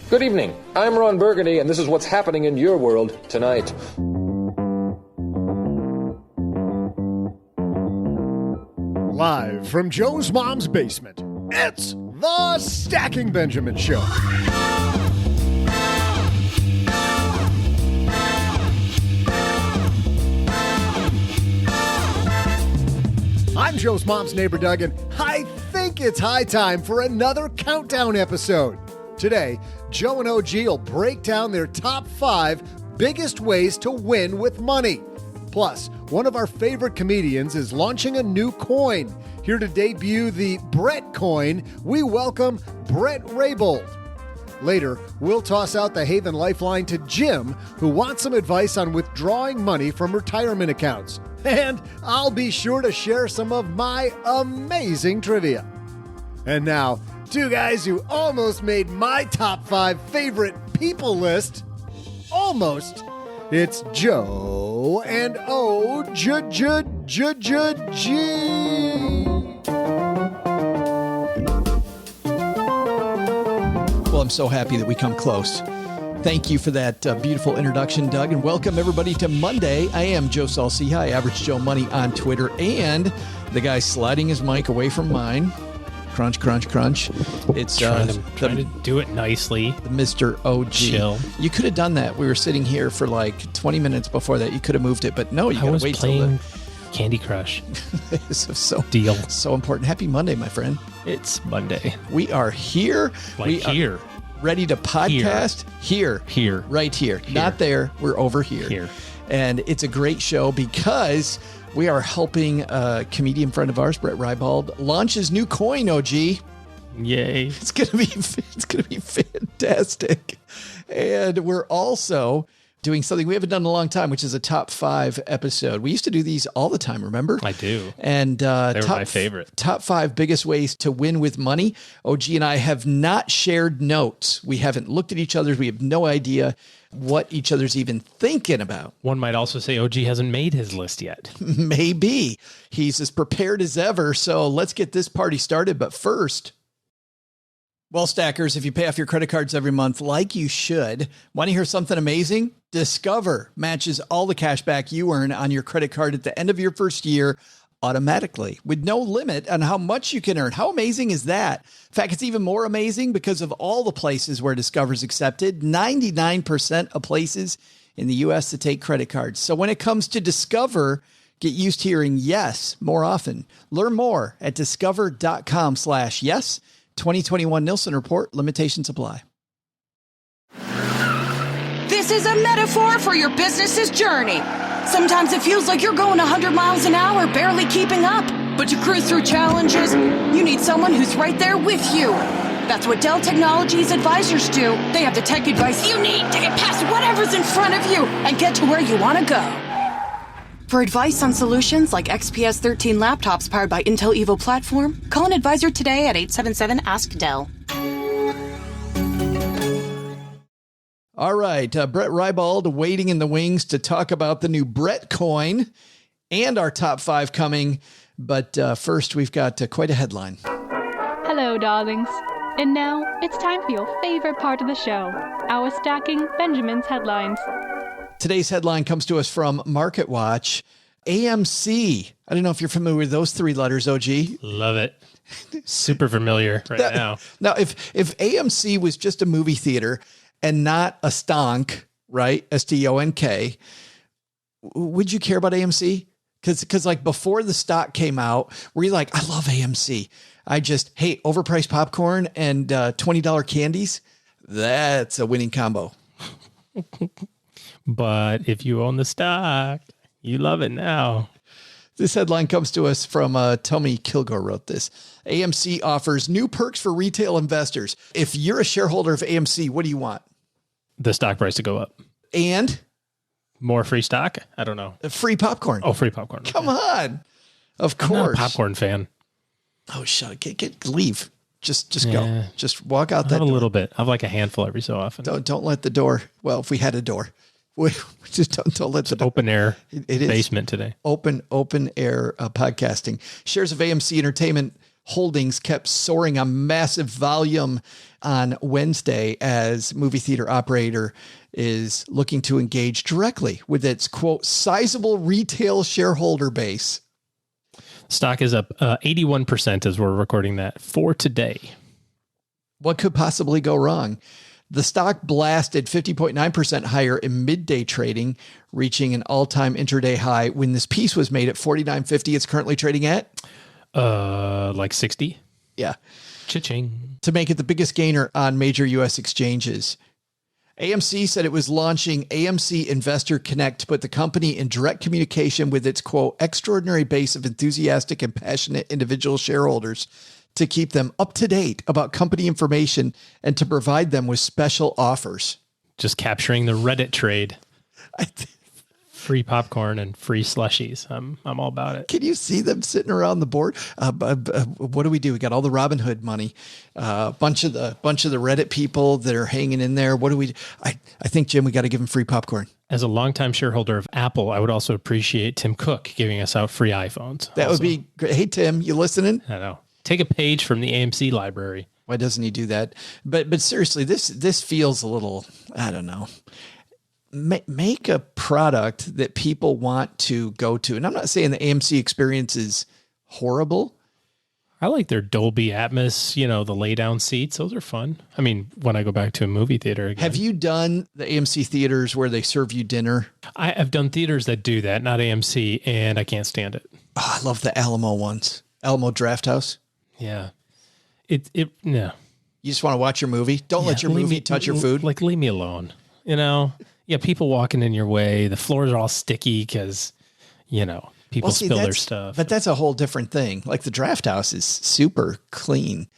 Good evening. I'm Ron Burgundy, and this is what's happening in your world tonight. Live from Joe's mom's basement, it's the Stacking Benjamin Show. I'm Joe's mom's neighbor, Doug, and I think it's high time for another countdown episode. Today, Joe and OG will break down their top 5 biggest ways to win with money. Plus, one of our favorite comedians is launching a new coin. Here to debut the BretCoin, we welcome Bret Raybould. Later, we'll toss out the Haven Lifeline to Jim, who wants some advice on withdrawing money from retirement accounts. And I'll be sure to share some of my amazing trivia. And now, 2 guys who almost made my top 5 favorite people list. Almost. It's Joe and O-G. Well, I'm so happy that we come close. Thank you for that beautiful introduction, Doug, and welcome everybody to Monday. I am Joe Saul-Sehy, Average Joe Money on Twitter, and the guy sliding his mic away from mine. Crunch, crunch, crunch. It's trying to do it nicely. The Mr. OG. Chill. You could have done that. We were sitting here for like 20 minutes before that. You could have moved it, but no, you got to wait till playing Candy Crush. so Deal. So important. Happy Monday, my friend. It's Monday. We are here. Here. Ready to podcast here, right here, not there. We're over here. And it's a great show because we are helping a comedian friend of ours, Bret Raybould, launch his new coin. OG, yay! It's gonna be fantastic. And we're also doing something we haven't done in a long time, which is a top 5 episode. We used to do these all the time, remember? I do. And they were my favorite. Top 5 biggest ways to win with money. OG and I have not shared notes. We haven't looked at each other. We have no idea what each other's even thinking about. One might also say OG hasn't made his list yet. Maybe. He's as prepared as ever. So let's get this party started. But first, well, stackers, if you pay off your credit cards every month like you should, want to hear something amazing? Discover matches all the cash back you earn on your credit card at the end of your first year automatically with no limit on how much you can earn. How amazing is that? In fact, it's even more amazing because of all the places where Discover's accepted, 99% of places in the U.S. to take credit cards. So when it comes to Discover, get used to hearing yes more often. Learn more at discover.com/yes. 2021 Nielsen Report. Limitations apply. This is a metaphor for your business's journey. Sometimes it feels like you're going 100 miles an hour, barely keeping up. But to cruise through challenges, you need someone who's right there with you. That's what Dell Technologies advisors do. They have the tech advice you need to get past whatever's in front of you and get to where you want to go. For advice on solutions like XPS 13 laptops powered by Intel Evo platform, call an advisor today at 877-ASK-DELL. All right, Bret Raybould waiting in the wings to talk about the new BretCoin and our top 5 coming. But first, we've got quite a headline. Hello, darlings. And now it's time for your favorite part of the show, our Stacking Benjamin's headlines. Today's headline comes to us from MarketWatch. AMC. I don't know if you're familiar with those 3 letters, OG. Love it. Super familiar now. Now, if AMC was just a movie theater and not a stonk, right? STONK, would you care about AMC? Because like before the stock came out, were you like, I love AMC. I just hate overpriced popcorn and $20 candies. That's a winning combo. But if you own the stock, you love it now. This headline comes to us from Tommy Kilgore wrote this. AMC offers new perks for retail investors. If you're a shareholder of AMC, what do you want? The stock price to go up. And? More free stock? I don't know. Free popcorn. Oh, free popcorn. Come on. Of course. I'm not a popcorn fan. Oh, shut it. Leave. Just go. Just walk out that door. A little bit. I have like a handful every so often. Don't let the door. Well, if we had a door. We just don't let the open air it is basement today. Open air podcasting. Shares of AMC Entertainment holdings kept soaring on massive volume on Wednesday as movie theater operator is looking to engage directly with its, quote, sizable retail shareholder base. Stock is up 81% as we're recording that for today. What could possibly go wrong? The stock blasted 50.9% higher in midday trading, reaching an all-time intraday high. When this piece was made at $49.50, it's currently trading at? Like 60? Yeah. Cha-ching. To make it the biggest gainer on major U.S. exchanges. AMC said it was launching AMC Investor Connect to put the company in direct communication with its, quote, extraordinary base of enthusiastic and passionate individual shareholders to keep them up to date about company information and to provide them with special offers. Just capturing the Reddit trade. Free popcorn and free slushies. I'm all about it. Can you see them sitting around the board? What do? We got all the Robin Hood money. Bunch of the Reddit people that are hanging in there. What do we? I think, Jim, we got to give them free popcorn. As a longtime shareholder of Apple, I would also appreciate Tim Cook giving us out free iPhones. That would be great. Hey, Tim, you listening? I know. Take a page from the AMC library. Why doesn't he do that? But seriously, this feels a little, I don't know. Make a product that people want to go to. And I'm not saying the AMC experience is horrible. I like their Dolby Atmos, the lay down seats. Those are fun. I mean, when I go back to a movie theater again. Have you done the AMC theaters where they serve you dinner? I have done theaters that do that, not AMC, and I can't stand it. Oh, I love the Alamo ones. Alamo Draft House. Yeah. No. You just want to watch your movie? Don't let your movie touch your food. Like, leave me alone. Yeah, people walking in your way. The floors are all sticky because, people spill their stuff. But that's a whole different thing. Like the Draft House is super clean.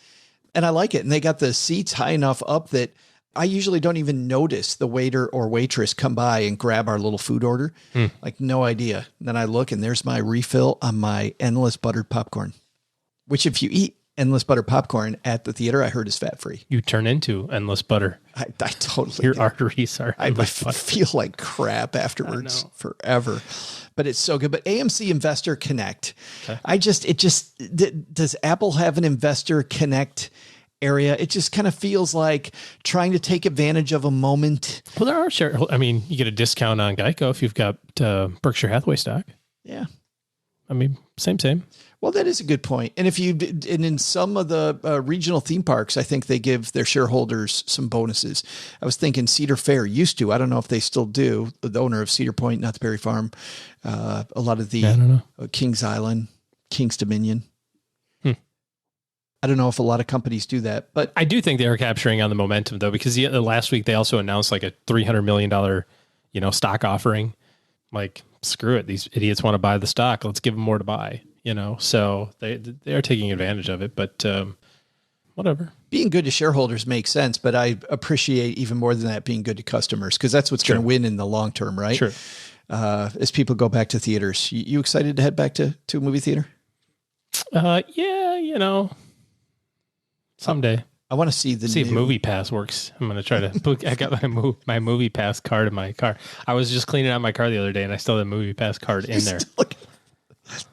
And I like it. And they got the seats high enough up that I usually don't even notice the waiter or waitress come by and grab our little food order. Like, no idea. And then I look and there's my refill on my endless buttered popcorn, which if you eat endless butter popcorn at the theater, I heard is fat free. You turn into endless butter. I totally Your do. arteries are. I feel like crap afterwards forever, but it's so good. But AMC Investor Connect, okay. Does Apple have an Investor Connect area? It just kind of feels like trying to take advantage of a moment. Well, there are you get a discount on Geico if you've got Berkshire Hathaway stock. Yeah. I mean, same. Well, that is a good point. And in some of the regional theme parks, I think they give their shareholders some bonuses. I was thinking Cedar Fair used to. I don't know if they still do. The owner of Cedar Point, Knott's Berry Farm, a lot of the Kings Island, Kings Dominion. I don't know if a lot of companies do that, but I do think they are capturing on the momentum though, because last week they also announced like a $300 million, stock offering. Like, screw it. These idiots want to buy the stock. Let's give them more to buy. So they are taking advantage of it, but whatever. Being good to shareholders makes sense, but I appreciate even more than that being good to customers because that's what's going to win in the long term, right? Sure. As people go back to theaters, you excited to head back to a movie theater? Yeah, someday. I want to see if Movie Pass works. I'm going to try to book. I got my Movie Pass card in my car. I was just cleaning out my car the other day, and I still have the Movie Pass card in there.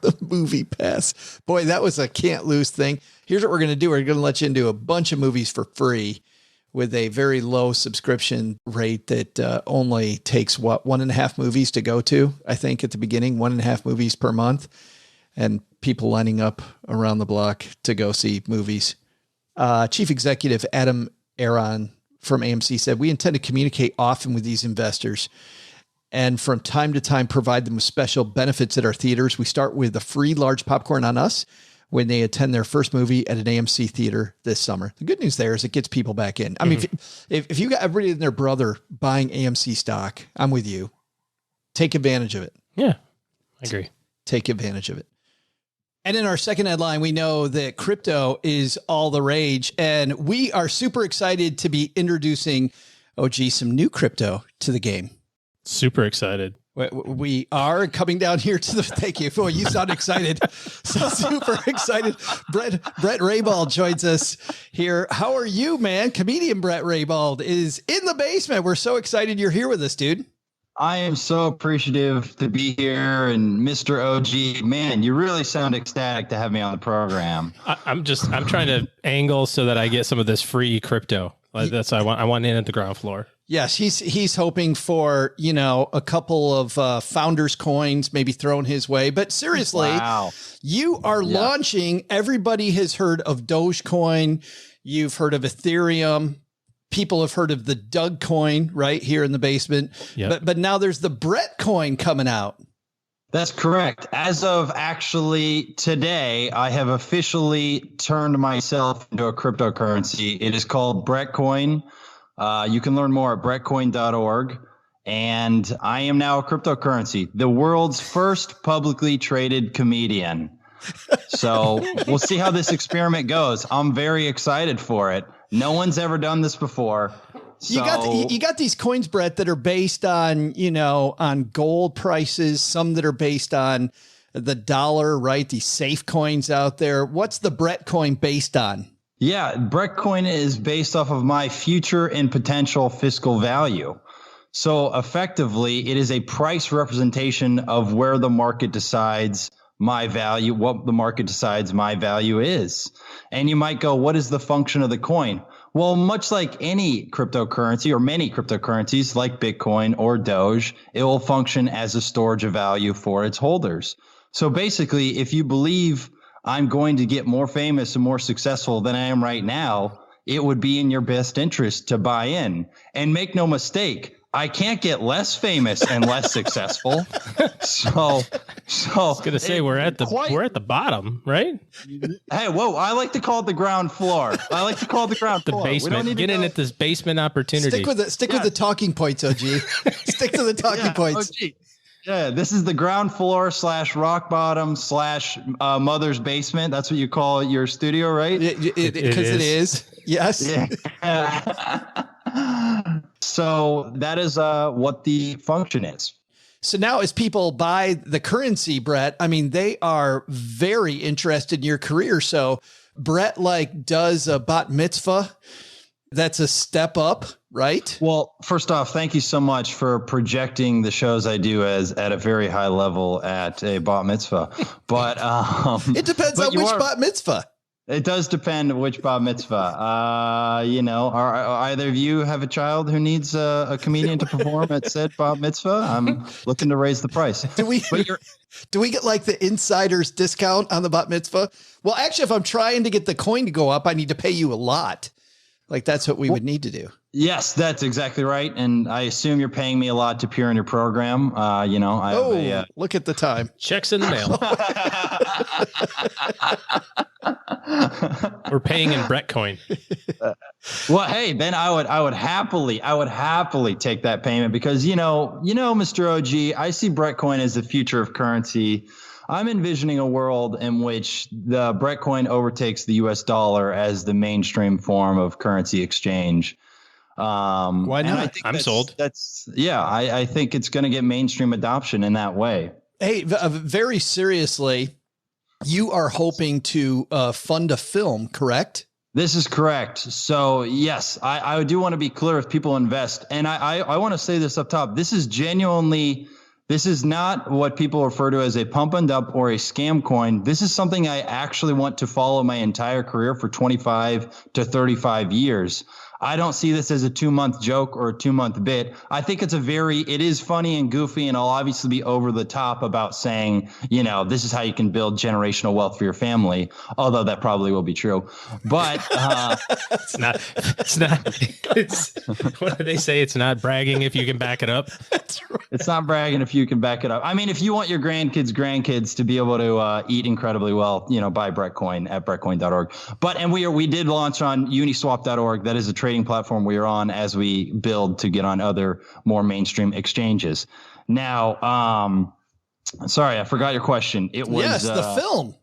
The Movie Pass. Boy, that was a can't lose thing. Here's what we're going to do. We're going to let you into a bunch of movies for free with a very low subscription rate that only takes 1.5 movies to go to. I think at the beginning, 1.5 movies per month, and people lining up around the block to go see movies. Chief Executive Adam Aron from AMC said, "We intend to communicate often with these investors and from time to time provide them with special benefits at our theaters. We start with a free large popcorn on us when they attend their first movie at an AMC theater this summer." The good news there is it gets people back in. I mean, if you got everybody and their brother buying AMC stock, I'm with you. Take advantage of it. Yeah, I agree. Take advantage of it. And in our second headline, we know that crypto is all the rage, and we are super excited to be introducing, some new crypto to the game. Super excited. We are coming down here to the, thank you. Oh, you sound excited. So super excited. Bret Raybould joins us here. How are you, man? Comedian Bret Raybould is in the basement. We're so excited you're here with us, dude. I am so appreciative to be here, and Mr. OG, man, you really sound ecstatic to have me on the program. I'm trying to angle so that I get some of this free crypto. That's I want in at the ground floor. Yes, he's hoping for, a couple of founders coins maybe thrown his way. But seriously, Wow. You are launching. Everybody has heard of Dogecoin. You've heard of Ethereum. People have heard of the Doug coin right here in the basement. Yep. But now there's the BretCoin coming out. That's correct. As of actually today, I have officially turned myself into a cryptocurrency. It is called BretCoin. You can learn more at BretCoin.org. And I am now a cryptocurrency, the world's first publicly traded comedian. So we'll see how this experiment goes. I'm very excited for it. No one's ever done this before. So, You got these coins, Brett, that are based on, on gold prices, some that are based on the dollar, right? These safe coins out there. What's the BretCoin based on? yeah, BretCoin is based off of my future and potential fiscal value. So effectively, it is a price representation of where the market decides my value, what the market decides my value is. And you might go, what is the function of the coin? Well, much like any cryptocurrency or many cryptocurrencies like Bitcoin or Doge, it will function as a storage of value for its holders. So basically, if you believe I'm going to get more famous and more successful than I am right now, it would be in your best interest to buy in. And make no mistake, I can't get less famous and less successful. So I was gonna say we're at the bottom, right? Hey, whoa! I like to call it the ground floor. The basement. Get in at this basement opportunity. Stick with the talking points, OG. Stick to the talking points. OG. Yeah, this is the ground floor / rock bottom / mother's basement. That's what you call your studio, right? Because it is. Yes. Yeah. So that is what the function is. So now as people buy the currency, Brett, I mean, they are very interested in your career. So Brett does a bat mitzvah. That's a step up, right? Well, first off, thank you so much for projecting the shows I do as at a very high level at a bat mitzvah. But it depends on which bat mitzvah. It does depend which bat mitzvah. Are either of you have a child who needs a comedian to perform at said bat mitzvah? I'm looking to raise the price. Do we get the insider's discount on the bat mitzvah? Well, actually, if I'm trying to get the coin to go up, I need to pay you a lot. That's what we would need to do. Yes, that's exactly right. And I assume you're paying me a lot to appear in your program. Look at the time. Checks in the mail. We're paying in BretCoin. Well, hey, then I would happily take that payment because Mr. OG, I see BretCoin as the future of currency. I'm envisioning a world in which the BretCoin overtakes the US dollar as the mainstream form of currency exchange. Why not? I'm sold. I think it's going to get mainstream adoption in that way. Hey, very seriously, you are hoping to fund a film, correct? This is correct. So yes, I do want to be clear if people invest. And I want to say this up top. This is not what people refer to as a pump and dump or a scam coin. This is something I actually want to follow my entire career for 25 to 35 years. I don't see this as a 2-month joke or a 2-month bit. I think it is funny and goofy, and I'll obviously be over the top about saying, this is how you can build generational wealth for your family, although that probably will be true. But it's not, what do they say? It's not bragging if you can back it up. That's right. It's not bragging if you can back it up. I mean, if you want your grandkids to be able to eat incredibly well, buy BretCoin at BretCoin.org. And we did launch on Uniswap.org. That is a trading platform we are on as we build to get on other more mainstream exchanges. Now, sorry, I forgot your question. It was the film.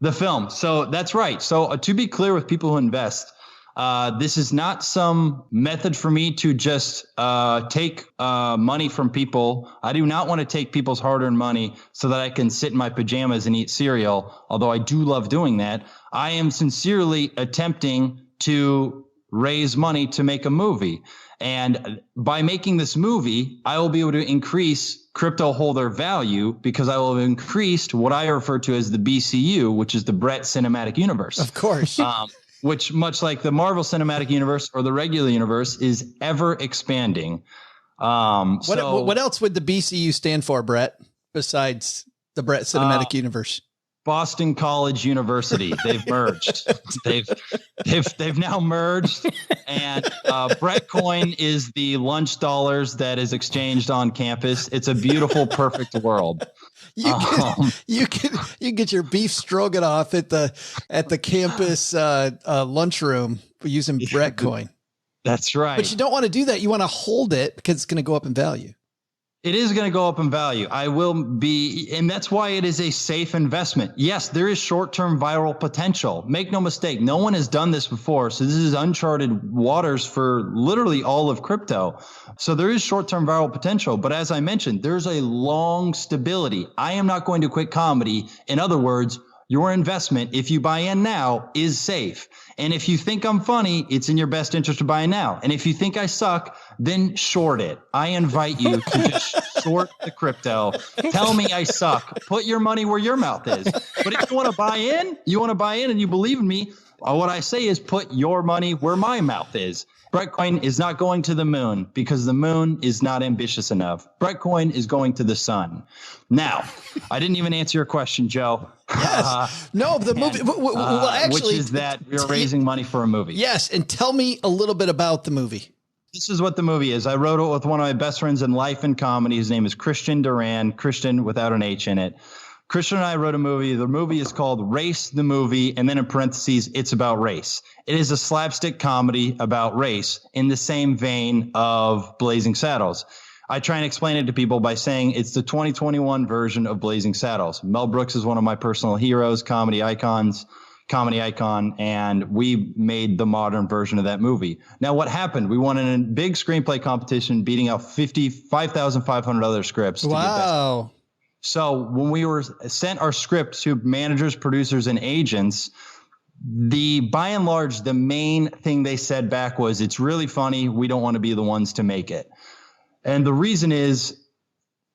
The film. So that's right. So to be clear with people who invest, this is not some method for me to just take money from people. I do not want to take people's hard-earned money so that I can sit in my pajamas and eat cereal, although I do love doing that. I am sincerely attempting to raise money to make a movie. And by making this movie, I will be able to increase crypto holder value because I will have increased what I refer to as the BCU, which is the Bret Cinematic Universe. Of course. Which, much like the Marvel Cinematic Universe or the regular universe, is ever expanding. What else would the BCU stand for, Brett, besides the Bret Cinematic Universe? Boston College University. They've merged. They've now merged, and BretCoin is the lunch dollars that is exchanged on campus. It's a beautiful, perfect world. You can get your beef stroganoff at the campus lunchroom using BretCoin. That's right. But you don't want to do that. You want to hold it because it's going to go up in value. It is going to go up in value. And that's why it is a safe investment. Yes, there is short-term viral potential. Make no mistake. No one has done this before. So this is uncharted waters for literally all of crypto. So there is short-term viral potential. But as I mentioned, there's a long stability. I am not going to quit comedy. In other words, your investment, if you buy in now, is safe. And if you think I'm funny, it's in your best interest to buy now. And if you think I suck, then short it. I invite you to just short the crypto. Tell me I suck. Put your money where your mouth is. But if you want to buy in, and you believe in me, what I say is put your money where my mouth is. BretCoin is not going to the moon because the moon is not ambitious enough. BretCoin is going to the sun. Now, I didn't even answer your question, Joe. Yes. No, the movie. Well, actually, which is that we're raising money for a movie. Yes. And tell me a little bit about the movie. This is what the movie is. I wrote it with one of my best friends in life and comedy. His name is Christian Duran, Christian without an H in it. Christian and I wrote a movie. The movie is called Race the Movie, and then in parentheses, it's about race. It is a slapstick comedy about race in the same vein of Blazing Saddles. I try and explain it to people by saying it's the 2021 version of Blazing Saddles. Mel Brooks is one of my personal heroes, comedy icon, and we made the modern version of that movie. Now, what happened? We won in a big screenplay competition, beating out 5,500 other scripts. Wow. So when we were sent our script to managers, producers, and agents, by and large, the main thing they said back was, it's really funny. We don't want to be the ones to make it. And the reason is,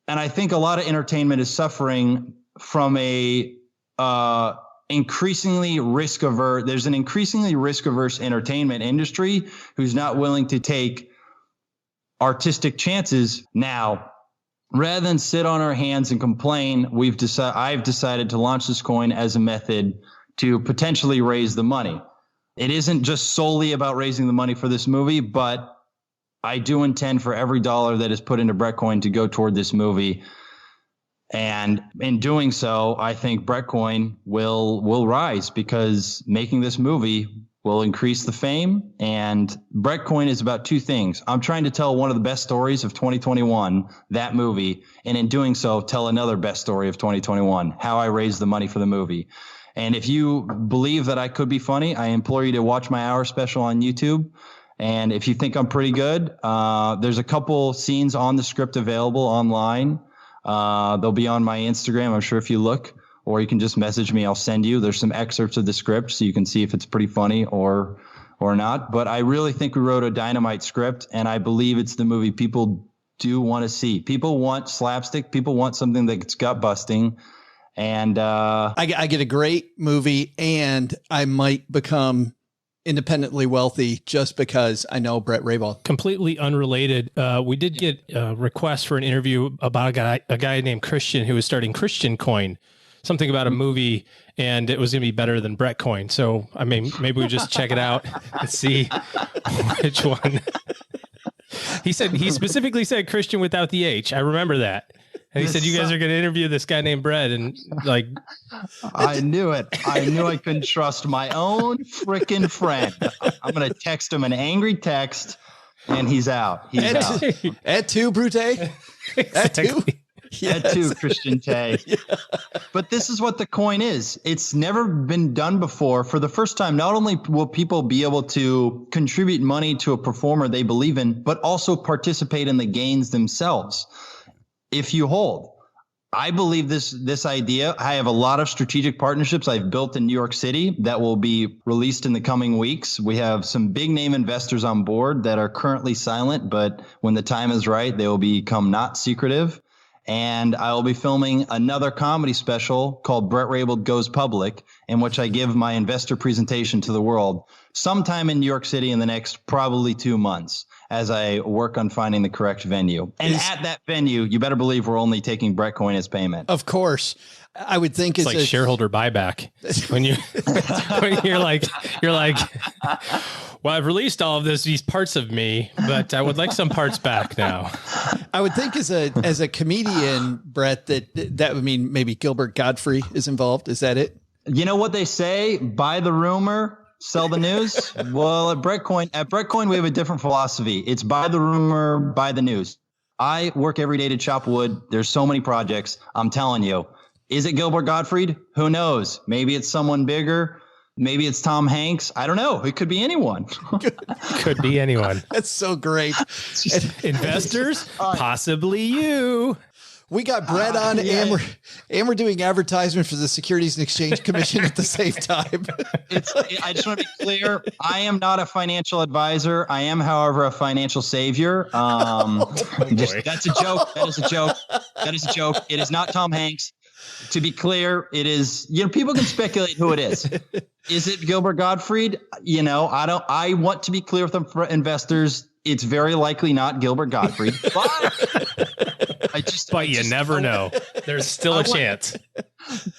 and I think a lot of entertainment is suffering from there's an increasingly risk-averse entertainment industry who's not willing to take artistic chances. Now, rather than sit on our hands and complain, I've decided to launch this coin as a method to potentially raise the money. It isn't just solely about raising the money for this movie, but I do intend for every dollar that is put into BretCoin to go toward this movie. And in doing so, I think BretCoin will rise because making this movie will increase the fame. And BretCoin is about two things. I'm trying to tell one of the best stories of 2021, that movie. And in doing so, tell another best story of 2021, how I raised the money for the movie. And if you believe that I could be funny, I implore you to watch my hour special on YouTube. And if you think I'm pretty good, there's a couple scenes on the script available online. They'll be on my Instagram, I'm sure, if you look, or you can just message me. I'll send you. There's some excerpts of the script so you can see if it's pretty funny or not. But I really think we wrote a dynamite script, and I believe it's the movie people do want to see. People want slapstick. People want something that's gut busting. And I get a great movie, and I might become independently wealthy just because I know Bret Raybould. Completely unrelated. We did get a request for an interview about a guy named Christian who was starting Christian Coin, something about a movie, and it was going to be better than BretCoin. So, I mean, maybe we just check it out and see which one. He specifically said Christian without the H. I remember that. And he said, you guys are going to interview this guy named Bret. And like, I knew it. I knew I couldn't trust my own freaking friend. I'm going to text him an angry text, and he's out. He's out. At two, Brute. At two. Yes. At two, Christian Tay. Yeah. But this is what the coin is. It's never been done before. For the first time, not only will people be able to contribute money to a performer they believe in, but also participate in the gains themselves. If you hold, I believe this idea. I have a lot of strategic partnerships I've built in New York City that will be released in the coming weeks. We have some big name investors on board that are currently silent, but when the time is right, they will become not secretive. And I will be filming another comedy special called Bret Raybould Goes Public, in which I give my investor presentation to the world sometime in New York City in the next probably 2 months, as I work on finding the correct venue. And at that venue, you better believe we're only taking BretCoin as payment. Of course. I would think it's like shareholder buyback. When you're like, well, I've released all of these parts of me, but I would like some parts back now. I would think as a comedian, Bret, that would mean maybe Gilbert Gottfried is involved. Is that it? You know what they say? Buy the rumor, sell the news. Well, at BretCoin, we have a different philosophy. It's buy the rumor, buy the news. I work every day to chop wood. There's so many projects. I'm telling you. Is it Gilbert Gottfried? Who knows? Maybe it's someone bigger. Maybe it's Tom Hanks. I don't know. It could be anyone. Could be anyone. That's so great. Investors, possibly you. We got Bret on, and we're doing advertisement for the Securities and Exchange Commission at the same time. I just want to be clear. I am not a financial advisor. I am, however, a financial savior. That's a joke. That is a joke. That is a joke. It is not Tom Hanks. To be clear, it is, people can speculate who it is. Is it Gilbert Gottfried? I want to be clear with the investors. It's very likely not Gilbert Gottfried, but you never know. There's still a chance.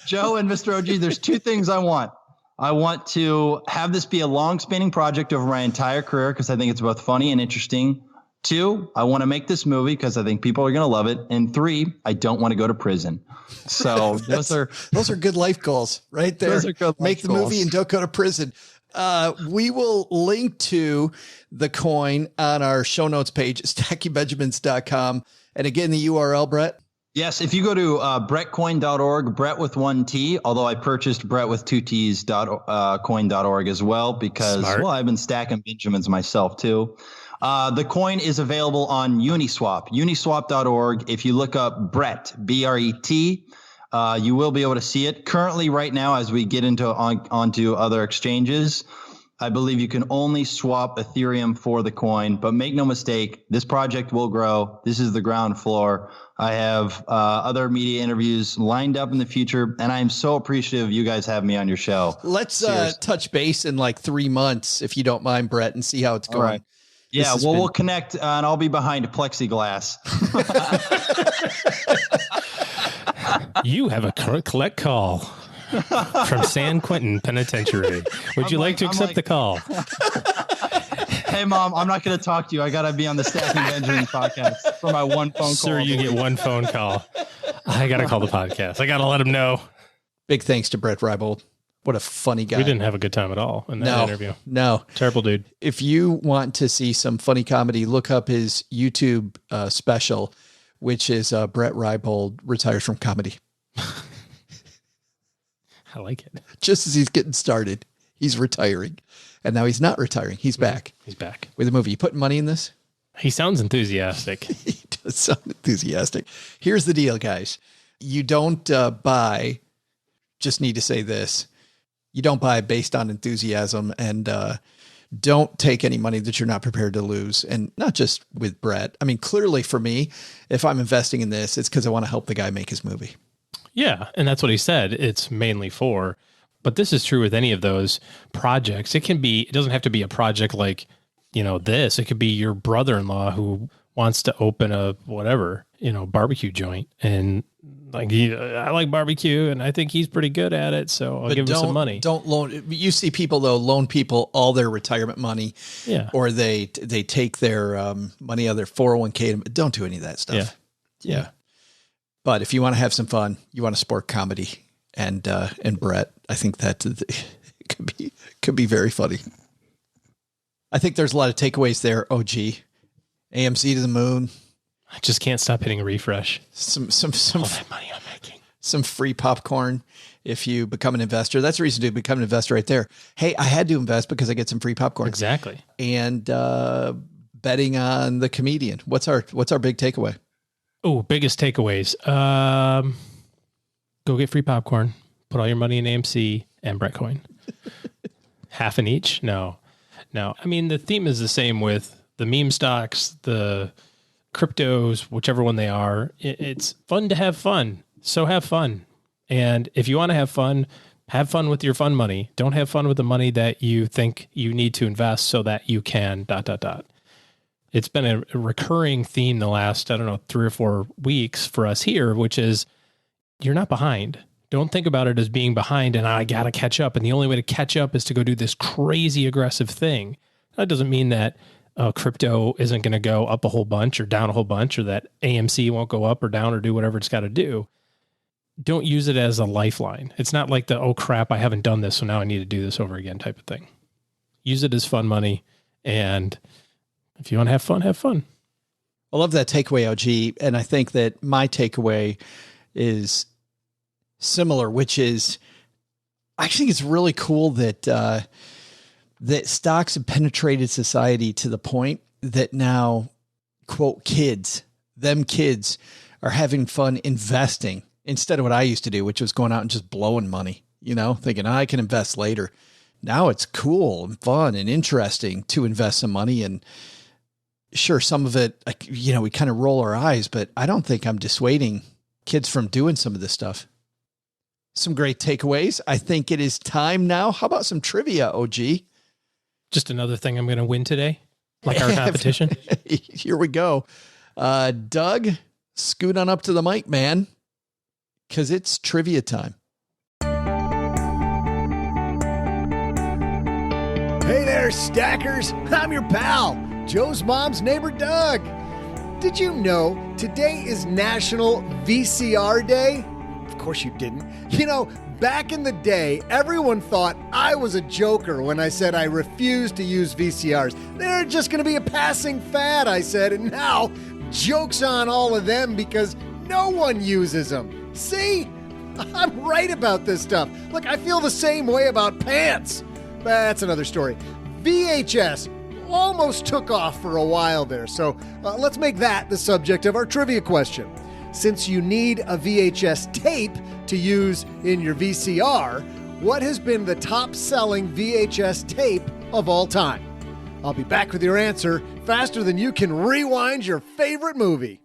Joe and Mr. OG, there's two things I want. I want to have this be a long spanning project over my entire career because I think it's both funny and interesting. 2, I want to make this movie because I think people are going to love it. And 3, I don't want to go to prison. So those are good life goals right there. Make the movie and don't go to prison. We will link to the coin on our show notes page, stackingbenjamins.com. And again, the URL, Bret. Yes. If you go to BretCoin.org, Bret with 1 T, although I purchased Bret with 2 T's coin.org as well, because, I've been stacking Benjamins myself too. The coin is available on Uniswap, uniswap.org. If you look up Bret, B-R-E-T, you will be able to see it. Currently, right now, as we get onto other exchanges, I believe you can only swap Ethereum for the coin. But make no mistake, this project will grow. This is the ground floor. I have other media interviews lined up in the future, and I am so appreciative you guys have me on your show. Let's touch base in like 3 months, if you don't mind, Bret, and see how it's going. Right. Yeah, we'll connect, and I'll be behind plexiglass. You have a collect call from San Quentin Penitentiary. Would you like to accept the call? Hey, Mom, I'm not going to talk to you. I got to be on the Stacking Benjamin podcast for my one phone call. Sir, you get one phone call. I got to call the podcast. I got to let him know. Big thanks to Bret Raybould. What a funny guy. We didn't have a good time at all in that interview. No. Terrible dude. If you want to see some funny comedy, look up his YouTube special, which is Bret Raybould Retires from Comedy. I like it. Just as he's getting started, he's retiring. And now he's not retiring. He's back. He's back. With a movie. You putting money in this? He sounds enthusiastic. He does sound enthusiastic. Here's the deal, guys. You don't buy, just need to say this. You don't buy based on enthusiasm, and don't take any money that you're not prepared to lose. And not just with Bret. I mean, clearly for me, if I'm investing in this, it's because I want to help the guy make his movie. Yeah. And that's what he said. It's mainly for, but this is true with any of those projects. It doesn't have to be a project like, this. It could be your brother-in-law who wants to open a whatever, barbecue joint, and I like barbecue and I think he's pretty good at it. So I'll give him some money. Don't loan. You see people though, loan people all their retirement money. Yeah. Or they take their money out of their 401k. Don't do any of that stuff. Yeah. But if you want to have some fun, you want to support comedy and Bret, I think that it could be very funny. I think there's a lot of takeaways there. Oh, gee. AMC to the moon. I just can't stop hitting refresh. Some all that money I'm making. Some free popcorn if you become an investor. That's the reason to become an investor right there. Hey, I had to invest because I get some free popcorn. Exactly. And betting on the comedian. What's our big takeaway? Oh, biggest takeaways. Go get free popcorn. Put all your money in AMC and BretCoin. Half in each? No. I mean, the theme is the same with the meme stocks, the cryptos, whichever one they are. It's fun to have fun. So have fun. And if you want to have fun with your fun money. Don't have fun with the money that you think you need to invest so that you can ... It's been a recurring theme the last, 3 or 4 weeks for us here, which is you're not behind. Don't think about it as being behind and I got to catch up. And the only way to catch up is to go do this crazy aggressive thing. That doesn't mean that crypto isn't going to go up a whole bunch or down a whole bunch, or that AMC won't go up or down or do whatever it's got to do. Don't use it as a lifeline. It's not like the, oh crap, I haven't done this, so now I need to do this over again type of thing. Use it as fun money. And if you want to have fun, have fun. I love that takeaway, OG. And I think that my takeaway is similar, which is I think it's really cool that that stocks have penetrated society to the point that now, quote, kids are having fun investing instead of what I used to do, which was going out and just blowing money, thinking I can invest later. Now it's cool and fun and interesting to invest some money. And sure, some of it, we kind of roll our eyes, but I don't think I'm dissuading kids from doing some of this stuff. Some great takeaways. I think it is time now. How about some trivia, OG? Just another thing I'm going to win today, like our competition. Here we go. Doug, scoot on up to the mic, man, because it's trivia time. Hey there, stackers. I'm your pal, Joe's mom's neighbor, Doug. Did you know today is National VCR Day? Of course you didn't. Back in the day, everyone thought I was a joker when I said I refused to use VCRs. They're just going to be a passing fad, I said, and now joke's on all of them because no one uses them. See? I'm right about this stuff. Look, I feel the same way about pants. That's another story. VHS almost took off for a while there, so let's make that the subject of our trivia question. Since you need a VHS tape to use in your VCR, what has been the top-selling VHS tape of all time? I'll be back with your answer faster than you can rewind your favorite movie.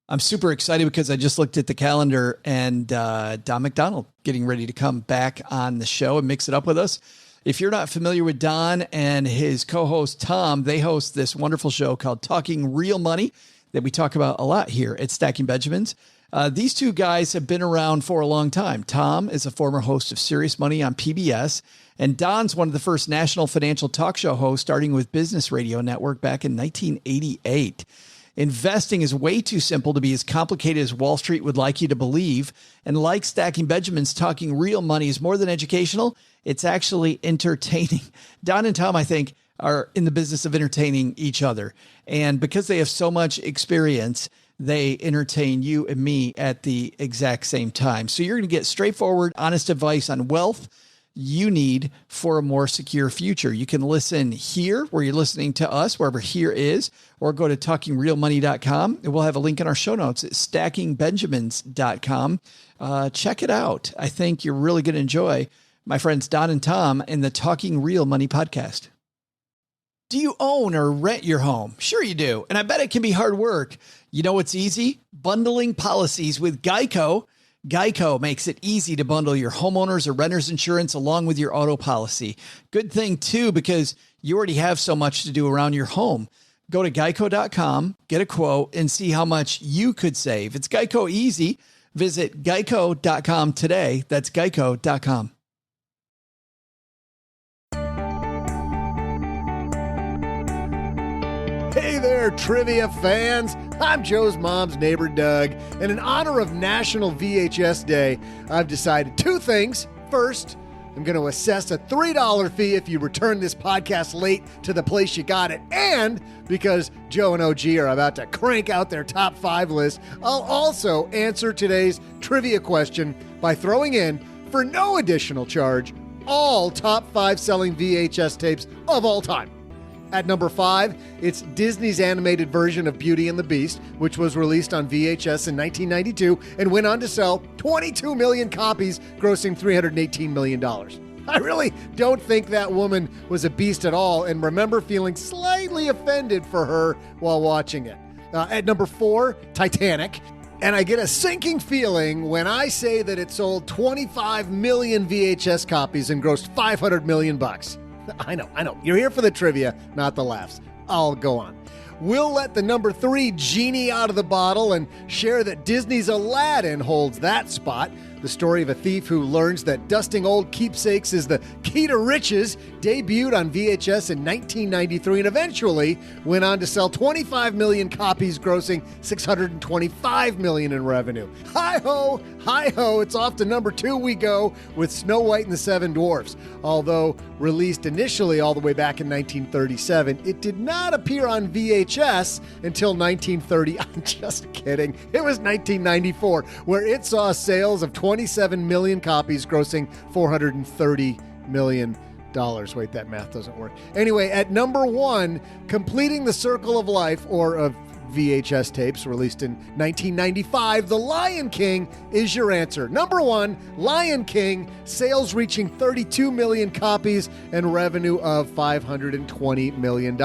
I'm super excited because I just looked at the calendar and Don McDonald getting ready to come back on the show and mix it up with us. If you're not familiar with Don and his co-host Tom, they host this wonderful show called Talking Real Money that we talk about a lot here at Stacking Benjamins. These two guys have been around for a long time. Tom is a former host of Serious Money on PBS, and Don's one of the first national financial talk show hosts, starting with Business Radio Network back in 1988. Investing is way too simple to be as complicated as Wall Street would like you to believe. And like Stacking Benjamins, Talking Real Money is more than educational. It's actually entertaining. Don and Tom, I think, are in the business of entertaining each other. And because they have so much experience, they entertain you and me at the exact same time. So you're going to get straightforward, honest advice on wealth you need for a more secure future. You can listen here where you're listening to us, wherever here is, or go to talkingrealmoney.com. And we'll have a link in our show notes at stackingbenjamins.com. Check it out. I think you're really going to enjoy my friends Don and Tom in the Talking Real Money podcast. Do you own or rent your home? Sure you do. And I bet it can be hard work. You know what's easy? Bundling policies with Geico. Geico makes it easy to bundle your homeowners or renters insurance along with your auto policy. Good thing, too, because you already have so much to do around your home. Go to geico.com, get a quote, and see how much you could save. It's Geico easy. Visit geico.com today. That's geico.com. Hey there, trivia fans. I'm Joe's mom's neighbor, Doug. And in honor of National VHS Day, I've decided two things. First, I'm going to assess a $3 fee if you return this podcast late to the place you got it. And because Joe and OG are about to crank out their top 5 list, I'll also answer today's trivia question by throwing in, for no additional charge, all top 5 selling VHS tapes of all time. At number 5, it's Disney's animated version of Beauty and the Beast, which was released on VHS in 1992 and went on to sell 22 million copies, grossing $318 million. I really don't think that woman was a beast at all, and remember feeling slightly offended for her while watching it. At number 4, Titanic. And I get a sinking feeling when I say that it sold 25 million VHS copies and grossed $500 million. I know. You're here for the trivia, not the laughs. I'll go on. We'll let the number 3 genie out of the bottle and share that Disney's Aladdin holds that spot. The story of a thief who learns that dusting old keepsakes is the key to riches debuted on VHS in 1993 and eventually went on to sell 25 million copies, grossing $625 million in revenue. Hi-ho, hi-ho, it's off to number 2 we go with Snow White and the Seven Dwarfs. Although released initially all the way back in 1937, it did not appear on VHS until 1930. I'm just kidding. It was 1994, where it saw sales of 27 million copies, grossing $430 million. Wait, that math doesn't work. Anyway, at number 1, Completing the Circle of Life, or of VHS tapes released in 1995, The Lion King is your answer. Number 1, Lion King, sales reaching 32 million copies and revenue of $520 million.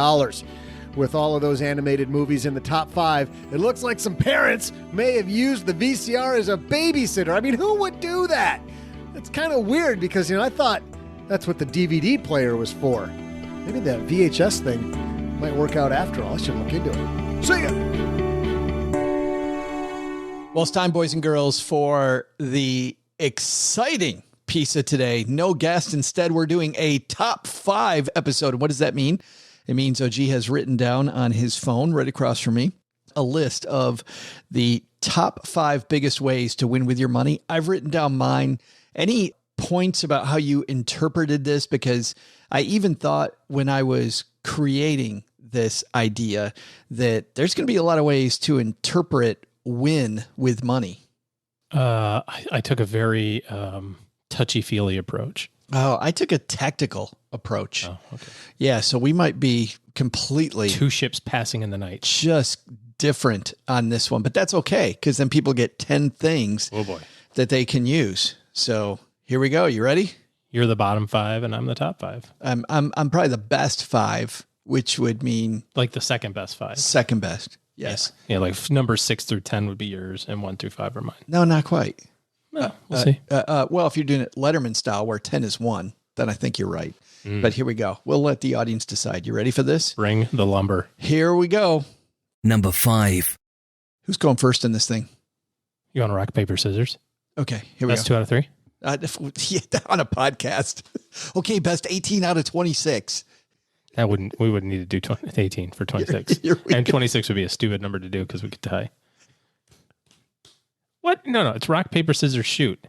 With all of those animated movies in the top 5, it looks like some parents may have used the VCR as a babysitter. I mean, who would do that? It's kind of weird because, I thought that's what the DVD player was for. Maybe that VHS thing might work out after all. I should look into it. See ya! Well, it's time, boys and girls, for the exciting piece of today. No guest. Instead, we're doing a top 5 episode. And what does that mean? It means OG has written down on his phone right across from me a list of the top 5 biggest ways to win with your money. I've written down mine. Any points about how you interpreted this? Because I even thought when I was creating this idea that there's going to be a lot of ways to interpret win with money. I took a very touchy-feely approach. Oh, I took a tactical approach. Oh, okay. Yeah, so we might be completely 2 ships passing in the night. Just different on this one, but that's okay because then people get 10 things that they can use. So here we go. You ready? You're the bottom 5 and I'm the top 5. I'm probably the best 5, which would mean like the second best 5. Second best. Yes. Yeah, like numbers 6 through 10 would be yours and 1 through 5 are mine. No, not quite. No, we'll see. Well, if you're doing it Letterman style where 10 is 1, then I think you're right. But here we go. We'll let the audience decide. You ready for this? Bring the lumber. Here we go. Number 5. Who's going first in this thing? You want to rock, paper, scissors? Okay, here we That's go. 2 out of 3? Yeah, on a podcast. Okay, best 18 out of 26. We wouldn't need to do 18 for 26. And 26 would be a stupid number to do because we could tie. What? No, it's rock, paper, scissors, shoot.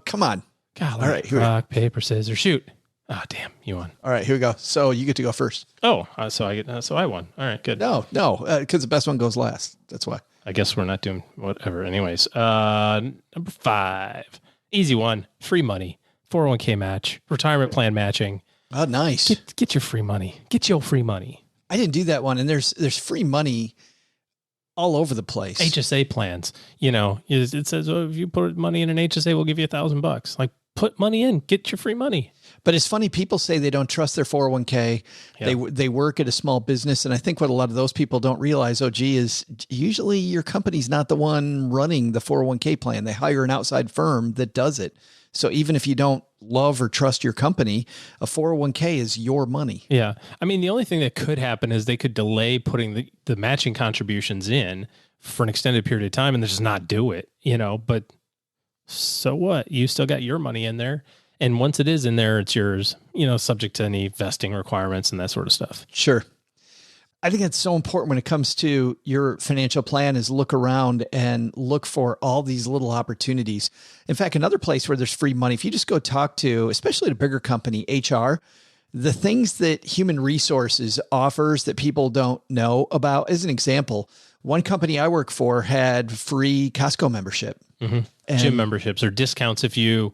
Come on. God, all right. Rock, paper, scissors, shoot. Oh, damn, you won. All right, here we go. So you get to go first. Oh, so I won. All right, good. No, because the best one goes last. That's why. I guess we're not doing whatever. Anyways, number 5, easy one, free money, 401k match, retirement plan matching. Oh, nice. Get your free money. Get your free money. I didn't do that one, and there's free money all over the place. HSA plans. It says, if you put money in an HSA, we'll give you $1,000. Like, put money in, get your free money. But it's funny, people say they don't trust their 401k. Yeah. They work at a small business. And I think what a lot of those people don't realize, is usually your company's not the one running the 401k plan. They hire an outside firm that does it. So even if you don't love or trust your company, a 401k is your money. Yeah. I mean, the only thing that could happen is they could delay putting the matching contributions in for an extended period of time and just not do it, but so what? You still got your money in there. And once it is in there, it's yours, subject to any vesting requirements and that sort of stuff. Sure. I think it's so important when it comes to your financial plan is look around and look for all these little opportunities. In fact, another place where there's free money, if you just go talk to, especially a bigger company, HR, the things that human resources offers that people don't know about, as an example, one company I work for had free Costco membership. Mm-hmm. Gym memberships or discounts if you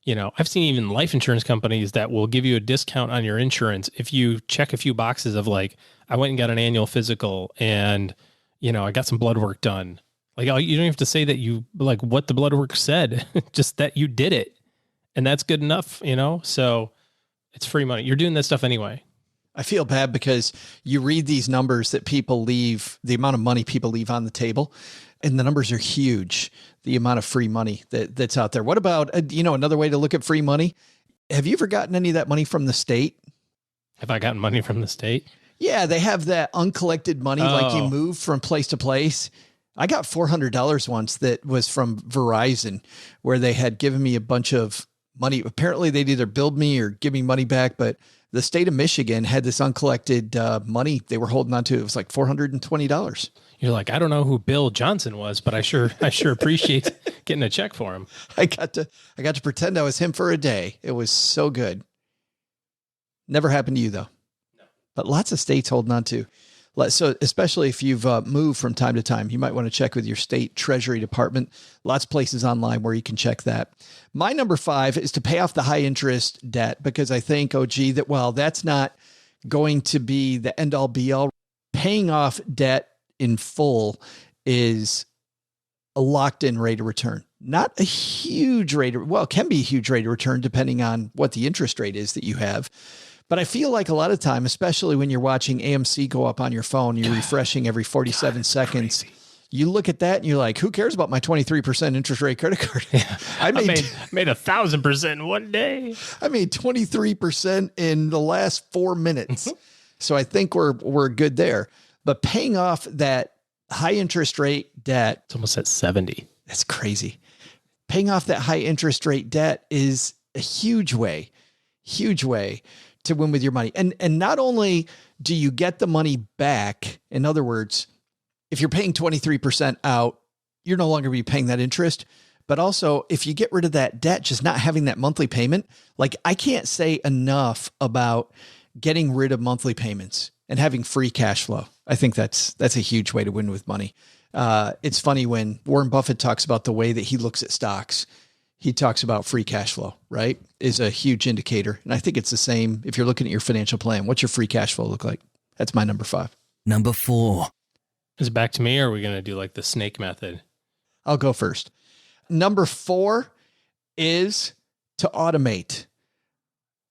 I've seen even life insurance companies that will give you a discount on your insurance if you check a few boxes of like, I went and got an annual physical and, I got some blood work done. Like, you don't have to say that you like what the blood work said, just that you did it. And that's good enough, so it's free money. You're doing that stuff anyway. I feel bad because you read these numbers that people leave, the amount of money people leave on the table, and the numbers are huge. The amount of free money that's out there. What about, another way to look at free money? Have you ever gotten any of that money from the state? Have I gotten money from the state? Yeah, they have that uncollected money, like you move from place to place. I got $400 once that was from Verizon, where they had given me a bunch of money. Apparently they'd either billed me or give me money back, but the state of Michigan had this uncollected money they were holding on to. It was like $420. You're like, I don't know who Bill Johnson was, but I sure appreciate getting a check for him. I got to pretend I was him for a day. It was so good. Never happened to you though. No. But lots of states holding on to. So especially if you've moved from time to time, you might want to check with your state treasury department. Lots of places online where you can check that. My number 5 is to pay off the high interest debt, because I think, that's not going to be the end all be all. Paying off debt in full is a locked in rate of return. Not a huge rate it can be a huge rate of return depending on what the interest rate is that you have. But I feel like a lot of time, especially when you're watching AMC go up on your phone, you're refreshing every 47 seconds. Crazy. You look at that and you're like, who cares about my 23% interest rate credit card? Yeah. I made 1,000% in one day. I made 23% in the last 4 minutes. So I think we're good there. But paying off that high interest rate debt. It's almost at 70. That's crazy. Paying off that high interest rate debt is a huge way to win with your money. And not only do you get the money back, in other words, if you're paying 23% out, you're no longer be paying that interest. But also if you get rid of that debt, just not having that monthly payment, like I can't say enough about getting rid of monthly payments and having free cash flow. I think that's a huge way to win with money. It's funny when Warren Buffett talks about the way that he looks at stocks. He talks about free cash flow, right? Is a huge indicator. And I think it's the same if you're looking at your financial plan. What's your free cash flow look like? That's my number 5. Number 4. Is it back to me, or are we going to do like the snake method? I'll go first. Number 4 is to automate.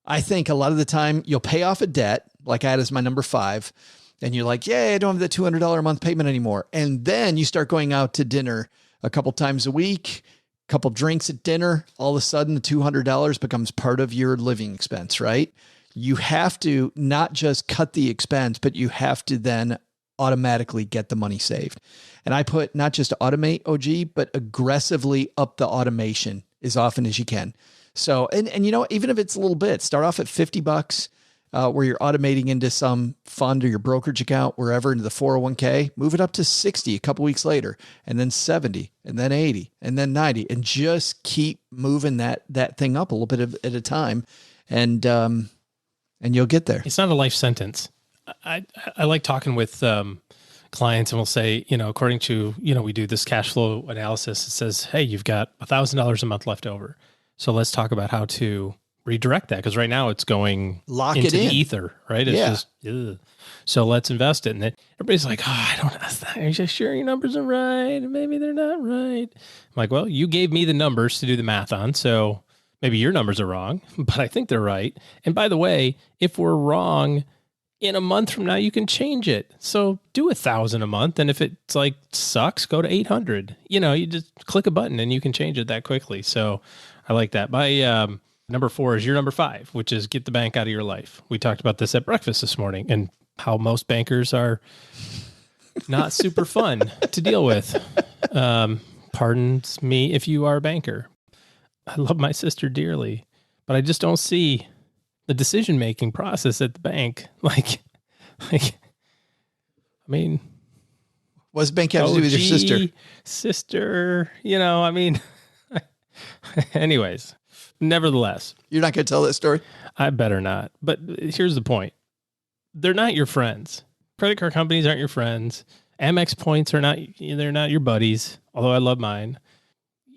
I think a lot of the time you'll pay off a debt, like I had as my number 5, and you're like, yeah, I don't have the $200 a month payment anymore. And then you start going out to dinner a couple times a week, couple drinks at dinner, all of a sudden the $200 becomes part of your living expense, right? You have to not just cut the expense, but you have to then automatically get the money saved. And I put not just automate, OG, but aggressively up the automation as often as you can. So, and even if it's a little bit, start off at $50, where you're automating into some fund or your brokerage account, wherever, into the 401k, move it up to 60 a couple weeks later, and then 70, and then 80, and then 90, and just keep moving that thing up a little bit at a time. And you'll get there. It's not a life sentence. I like talking with clients, and we'll say, according to, we do this cash flow analysis. It says, hey, you've got $1,000 a month left over. So let's talk about how to redirect that, because right now it's going into the ether, right? It's just, ugh. So let's invest it. And then everybody's like, I don't know. Are you sure your numbers are right? Maybe they're not right. I'm like, well, you gave me the numbers to do the math on, so maybe your numbers are wrong, but I think they're right. And by the way, if we're wrong, in a month from now, you can change it. So do 1,000 a month. And if it's like sucks, go to 800. You just click a button and you can change it that quickly. So I like that. My number 4 is your number 5, which is get the bank out of your life. We talked about this at breakfast this morning, and how most bankers are not super fun to deal with. Pardons me if you are a banker. I love my sister dearly, but I just don't see the decision-making process at the bank. Like, I mean, what does bank have to do with your sister? Anyways, nevertheless. You're not going to tell that story? I better not. But here's the point. They're not your friends. Credit card companies aren't your friends. Amex points they're not your buddies, although I love mine.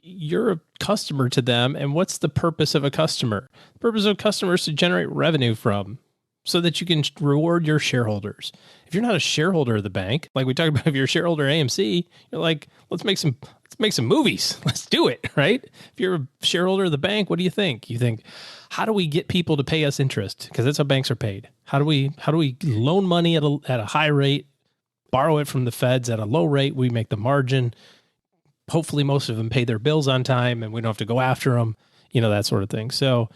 you're a customer to them. And what's the purpose of a customer? The purpose of a customer is to generate revenue from, so that you can reward your shareholders. If you're not a shareholder of the bank, like we talked about, if you're a shareholder of AMC, you're like, let's make some movies. Let's do it, right? If you're a shareholder of the bank, what do you think? You think, how do we get people to pay us interest? Because that's how banks are paid. How do we loan money at a high rate, borrow it from the feds at a low rate? We make the margin. Hopefully most of them pay their bills on time and we don't have to go after them, that sort of thing. So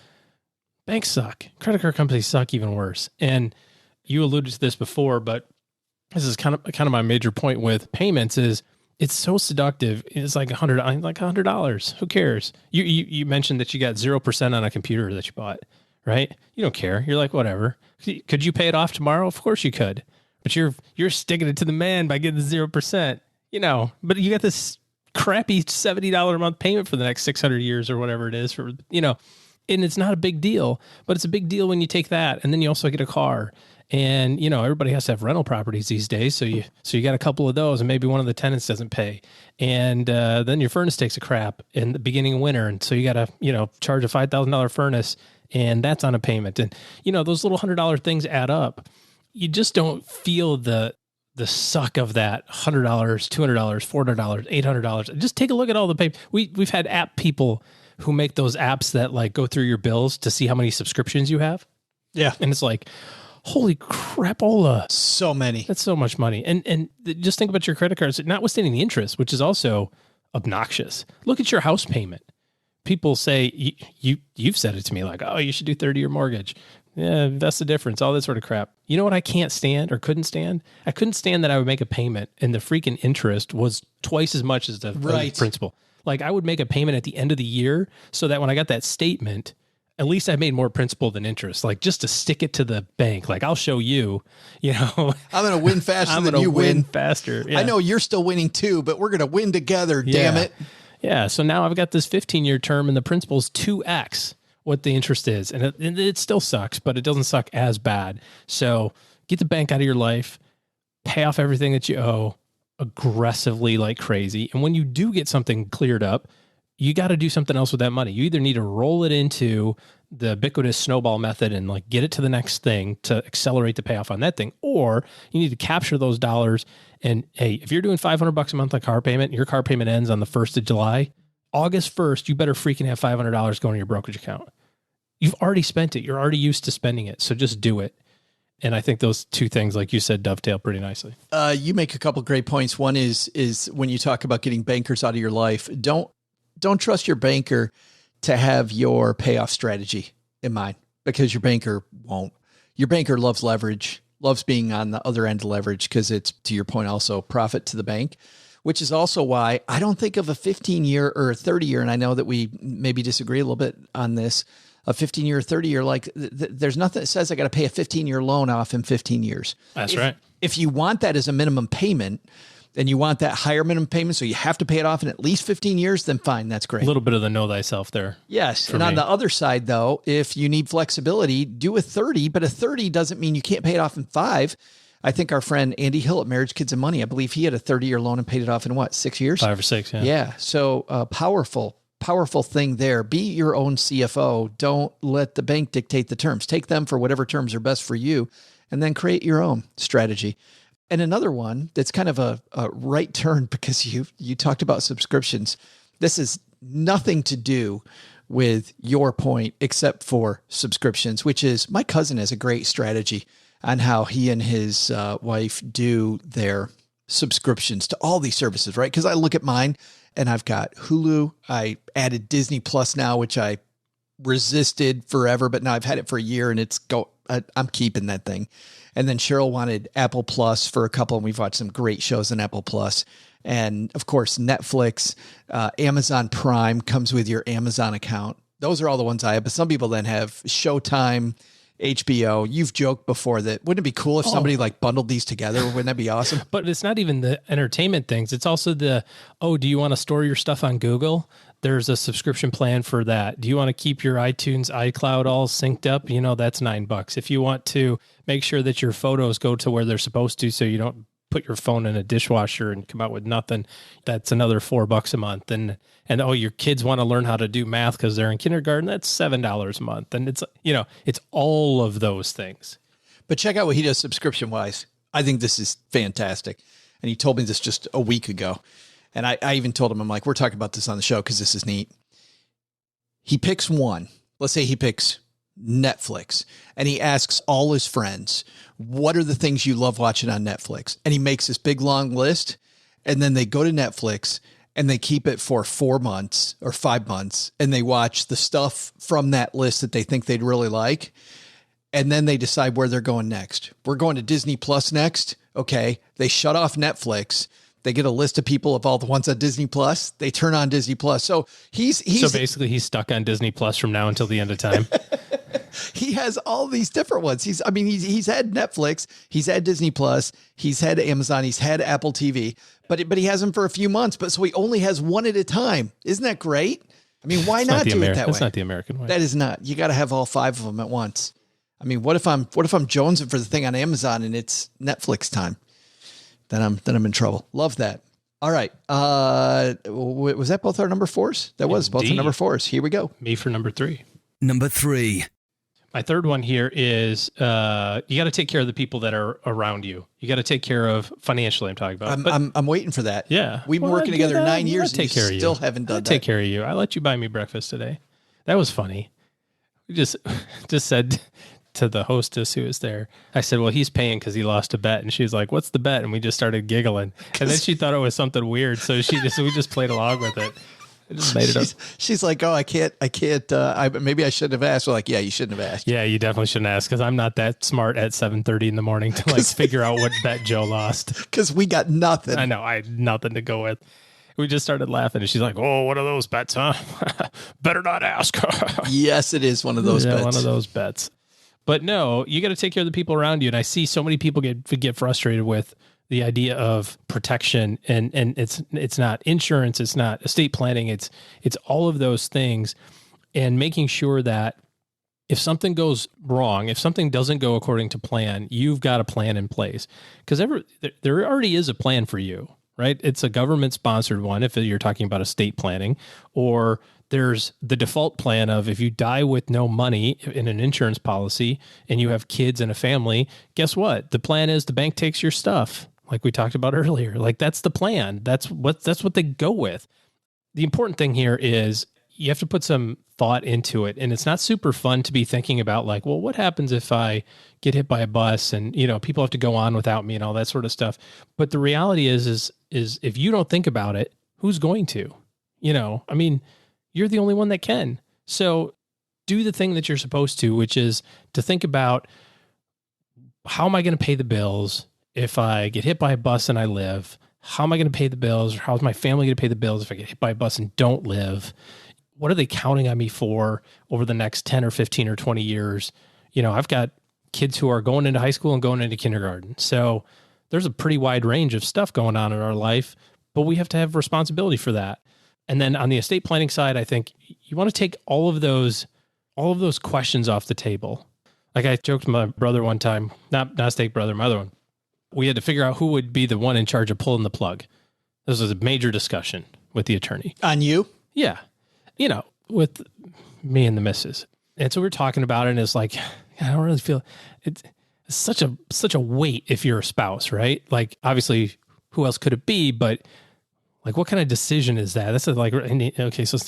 banks suck. Credit card companies suck even worse. And you alluded to this before, but this is kind of my major point with payments is it's so seductive. It's like $100. Who cares? You mentioned that you got 0% on a computer that you bought, right? You don't care. You're like, whatever. Could you pay it off tomorrow? Of course you could. But you're sticking it to the man by getting the 0%, but you got this crappy $70 a month payment for the next 600 years or whatever it is and it's not a big deal, but it's a big deal when you take that. And then you also get a car and, everybody has to have rental properties these days. So you got a couple of those and maybe one of the tenants doesn't pay. And then your furnace takes a crap in the beginning of winter. And so you got to, charge a $5,000 furnace and that's on a payment. And, those little $100 things add up. You just don't feel the suck of that $100, $200, $400, $800. Just take a look at all the pay. We've had app people who make those apps that like go through your bills to see how many subscriptions you have. Yeah. And it's like, holy crapola. So many. That's so much money. And just think about your credit cards, notwithstanding the interest, which is also obnoxious. Look at your house payment. People say, you've said it to me like, oh, you should do 30-year mortgage. Yeah, that's the difference. All that sort of crap. You know what I can't stand or couldn't stand? I couldn't stand that I would make a payment and the freaking interest was twice as much as the principal. Like I would make a payment at the end of the year so that when I got that statement, at least I made more principal than interest, like just to stick it to the bank. Like I'll show you, I'm going to win faster than you win faster. Yeah. I know you're still winning too, but we're going to win together. Damn it. Yeah. So now I've got this 15-year term and the principal's 2x what the interest is. And it still sucks, but it doesn't suck as bad. So get the bank out of your life, pay off everything that you owe aggressively like crazy. And when you do get something cleared up, you got to do something else with that money. You either need to roll it into the ubiquitous snowball method and like get it to the next thing to accelerate the payoff on that thing, or you need to capture those dollars. And hey, if you're doing $500 a month on car payment, your car payment ends on the 1st of July, August 1st, you better freaking have $500 going to your brokerage account. You've already spent it. You're already used to spending it. So just do it. And I think those two things, like you said, dovetail pretty nicely. You make a couple great points. One is when you talk about getting bankers out of your life, don't trust your banker to have your payoff strategy in mind, because your banker won't. Your banker loves leverage, loves being on the other end of leverage, because it's, to your point, also profit to the bank, which is also why I don't think of a 15-year or a 30-year. And I know that we maybe disagree a little bit on this. A 15-year or 30-year, like there's nothing that says I got to pay a 15-year loan off in 15 years. That's right. If you want that as a minimum payment, and you want that higher minimum payment, so you have to pay it off in at least 15 years, then fine, that's great. A little bit of the know thyself there. Yes. And on the other side, though, if you need flexibility, do a 30, but a 30 doesn't mean you can't pay it off in 5. I think our friend Andy Hill at Marriage, Kids and Money, I believe he had a 30-year loan and paid it off in what, 6 years? 5 or 6, yeah. Yeah. So powerful thing there. Be your own CFO. Don't let the bank dictate the terms. Take them for whatever terms are best for you, and then create your own strategy. And another one that's kind of a right turn, because you talked about subscriptions. This is nothing to do with your point except for subscriptions, which is my cousin has a great strategy on how he and his wife do their subscriptions to all these services, right? Because I look at mine and I've got Hulu. I added Disney Plus now, which I resisted forever, but now I've had it for a year and I'm keeping that thing. And then Cheryl wanted Apple Plus for a couple, and we've watched some great shows on Apple Plus. And of course, Netflix, Amazon Prime comes with your Amazon account. Those are all the ones I have, but some people then have Showtime, HBO. You've joked before that wouldn't it be cool if somebody like bundled these together? Wouldn't that be awesome? But it's not even the entertainment things. It's also do you want to store your stuff on Google? There's a subscription plan for that. Do you want to keep your iTunes, iCloud all synced up? That's $9. If you want to make sure that your photos go to where they're supposed to, so you don't put your phone in a dishwasher and come out with nothing, that's another $4 a month. And oh, your kids want to learn how to do math because they're in kindergarten, that's $7 a month. And it's, it's all of those things. But check out what he does subscription wise. I think this is fantastic. And he told me this just a week ago. And I even told him, I'm like, we're talking about this on the show because this is neat. He picks one. Let's say he picks Netflix, and he asks all his friends, what are the things you love watching on Netflix? And he makes this big long list, and then they go to Netflix and they keep it for 4 months or 5 months, and they watch the stuff from that list that they think they'd really like. And then they decide where they're going next. We're going to Disney Plus next. Okay. They shut off Netflix. They get a list of people of all the ones on Disney Plus. They turn on Disney Plus. So he's basically he's stuck on Disney Plus from now until the end of time. He has all these different ones. He's had Netflix, he's had Disney Plus, he's had Amazon, he's had Apple TV, but he has them for a few months. But so he only has one at a time. Isn't that great? I mean, why not do it that way? That's not the American way. That is not. You got to have all 5 of them at once. I mean, what if I'm jonesing for the thing on Amazon and it's Netflix time? Then I'm in trouble. Love that. All right. Was that both our number 4s? That was both our number 4s. Here we go. Me for number 3. Number 3. My third one here is you got to take care of the people that are around you. You got to take care of financially. I'm talking about. I'm waiting for that. Yeah, we've been working together 9 years. And you still haven't done that. Take care of you. I let you buy me breakfast today. That was funny. We just said to the hostess who was there, I said, well, he's paying because he lost a bet. And she was like, what's the bet? And we just started giggling. And then she thought it was something weird. So we just played along with it. I just made it up. She's like, oh, I can't, maybe I shouldn't have asked. We're like, yeah, you shouldn't have asked. Yeah, you definitely shouldn't ask because I'm not that smart at 7:30 in the morning to like figure out what bet Joe lost. Because we got nothing. I know. I had nothing to go with. We just started laughing, and she's like, "Oh, what are those bets, huh? Better not ask." Yes, it is one of those bets. One of those bets. But no, you got to take care of the people around you. And I see so many people get frustrated with the idea of protection, and it's not insurance, it's not estate planning, it's all of those things, and making sure that if something goes wrong, if something doesn't go according to plan, you've got a plan in place because there already is a plan for you. Right? It's a government-sponsored one if you're talking about estate planning, or there's the default plan of if you die with no money in an insurance policy and you have kids and a family, guess what? The plan is the bank takes your stuff, like we talked about earlier. Like that's the plan. That's what they go with. The important thing here is you have to put some thought into it, and it's not super fun to be thinking about like, well, what happens if I get hit by a bus and people have to go on without me and all that sort of stuff. But the reality is if you don't think about it, who's going to? I mean, you're the only one that can. So do the thing that you're supposed to, which is to think about how am I going to pay the bills if I get hit by a bus and I live? How am I going to pay the bills? Or how is my family going to pay the bills if I get hit by a bus and don't live? What are they counting on me for over the next 10 or 15 or 20 years? I've got kids who are going into high school and going into kindergarten. So there's a pretty wide range of stuff going on in our life, but we have to have responsibility for that. And then on the estate planning side, I think you want to take all of those questions off the table. Like I joked with my brother one time, not stake brother, my other one. We had to figure out who would be the one in charge of pulling the plug. This was a major discussion with the attorney. On you? Yeah. With me and the missus. And so we were talking about it, and it's like, I don't really feel it's such a weight if you're a spouse, right? Like obviously who else could it be? But like, what kind of decision is that? That's like, okay, so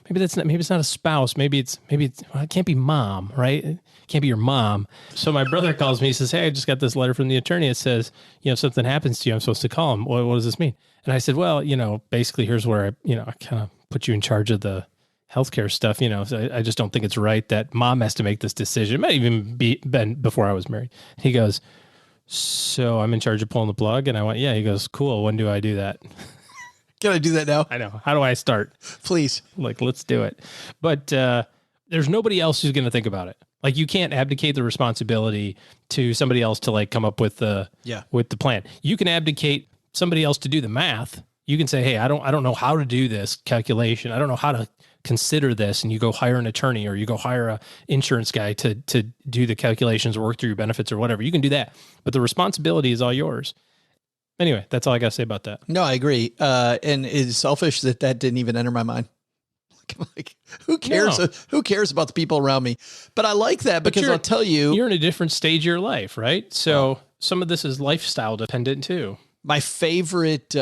maybe it's not a spouse. Maybe it's well, it can't be mom, right? It can't be your mom. So my brother calls me, he says, hey, I just got this letter from the attorney. It says, if something happens to you, I'm supposed to call him. What does this mean? And I said, well, basically here's where I kind of put you in charge of the healthcare stuff. So I just don't think it's right that mom has to make this decision. It might even been before I was married. He goes, so I'm in charge of pulling the plug? And I went, yeah. He goes, cool. When do I do that? Can I do that now? I know. How do I start? Please. Like, let's do it. But there's nobody else who's going to think about it. Like, you can't abdicate the responsibility to somebody else to like come up with the plan. You can abdicate somebody else to do the math. You can say, hey, I don't know how to do this calculation. I don't know how to consider this. And you go hire an attorney or you go hire a insurance guy to do the calculations or work through your benefits or whatever. You can do that. But the responsibility is all yours. anyway, that's all I got to say about that. No, I agree. And it's selfish that didn't even enter my mind. Like, who cares? No. Who cares about the people around me? But I like that because I'll tell you, you're in a different stage of your life, right? So some of this is lifestyle dependent too. My favorite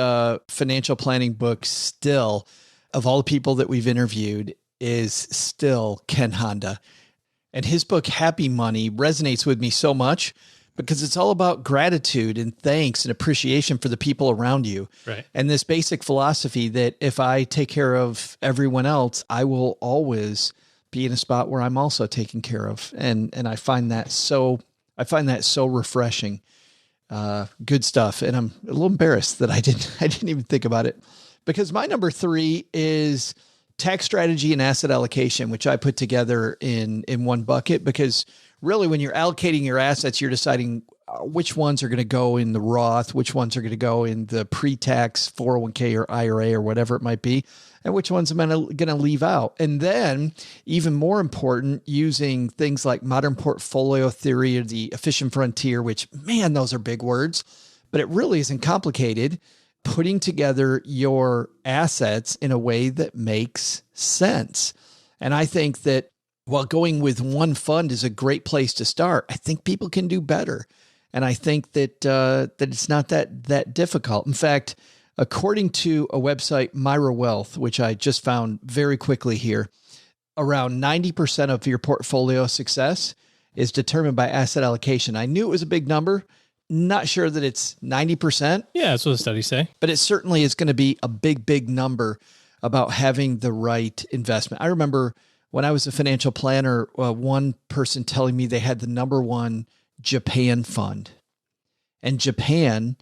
financial planning book still, of all the people that we've interviewed, is still Ken Honda. And his book, Happy Money, resonates with me so much because it's all about gratitude and thanks and appreciation for the people around you. Right. And this basic philosophy that if I take care of everyone else, I will always be in a spot where I'm also taken care of. And I find that so refreshing. Good stuff. And I'm a little embarrassed that I didn't even think about it, because my number 3 is tax strategy and asset allocation, which I put together in one bucket, because really when you're allocating your assets, you're deciding which ones are going to go in the Roth, which ones are going to go in the pre-tax 401k or IRA or whatever it might be, and which ones am I going to leave out. And then even more important, using things like modern portfolio theory or the efficient frontier, which, man, those are big words, but it really isn't complicated. Putting together your assets in a way that makes sense. And I think that while going with one fund is a great place to start, I think people can do better. And I think that it's not that difficult. In fact, according to a website, Myra Wealth, which I just found very quickly here, around 90% of your portfolio success is determined by asset allocation. I knew it was a big number. Not sure that it's 90%. Yeah, that's what the studies say. But it certainly is going to be a big number about having the right investment. I remember when I was a financial planner, one person telling me they had the number one Japan fund. And Japan,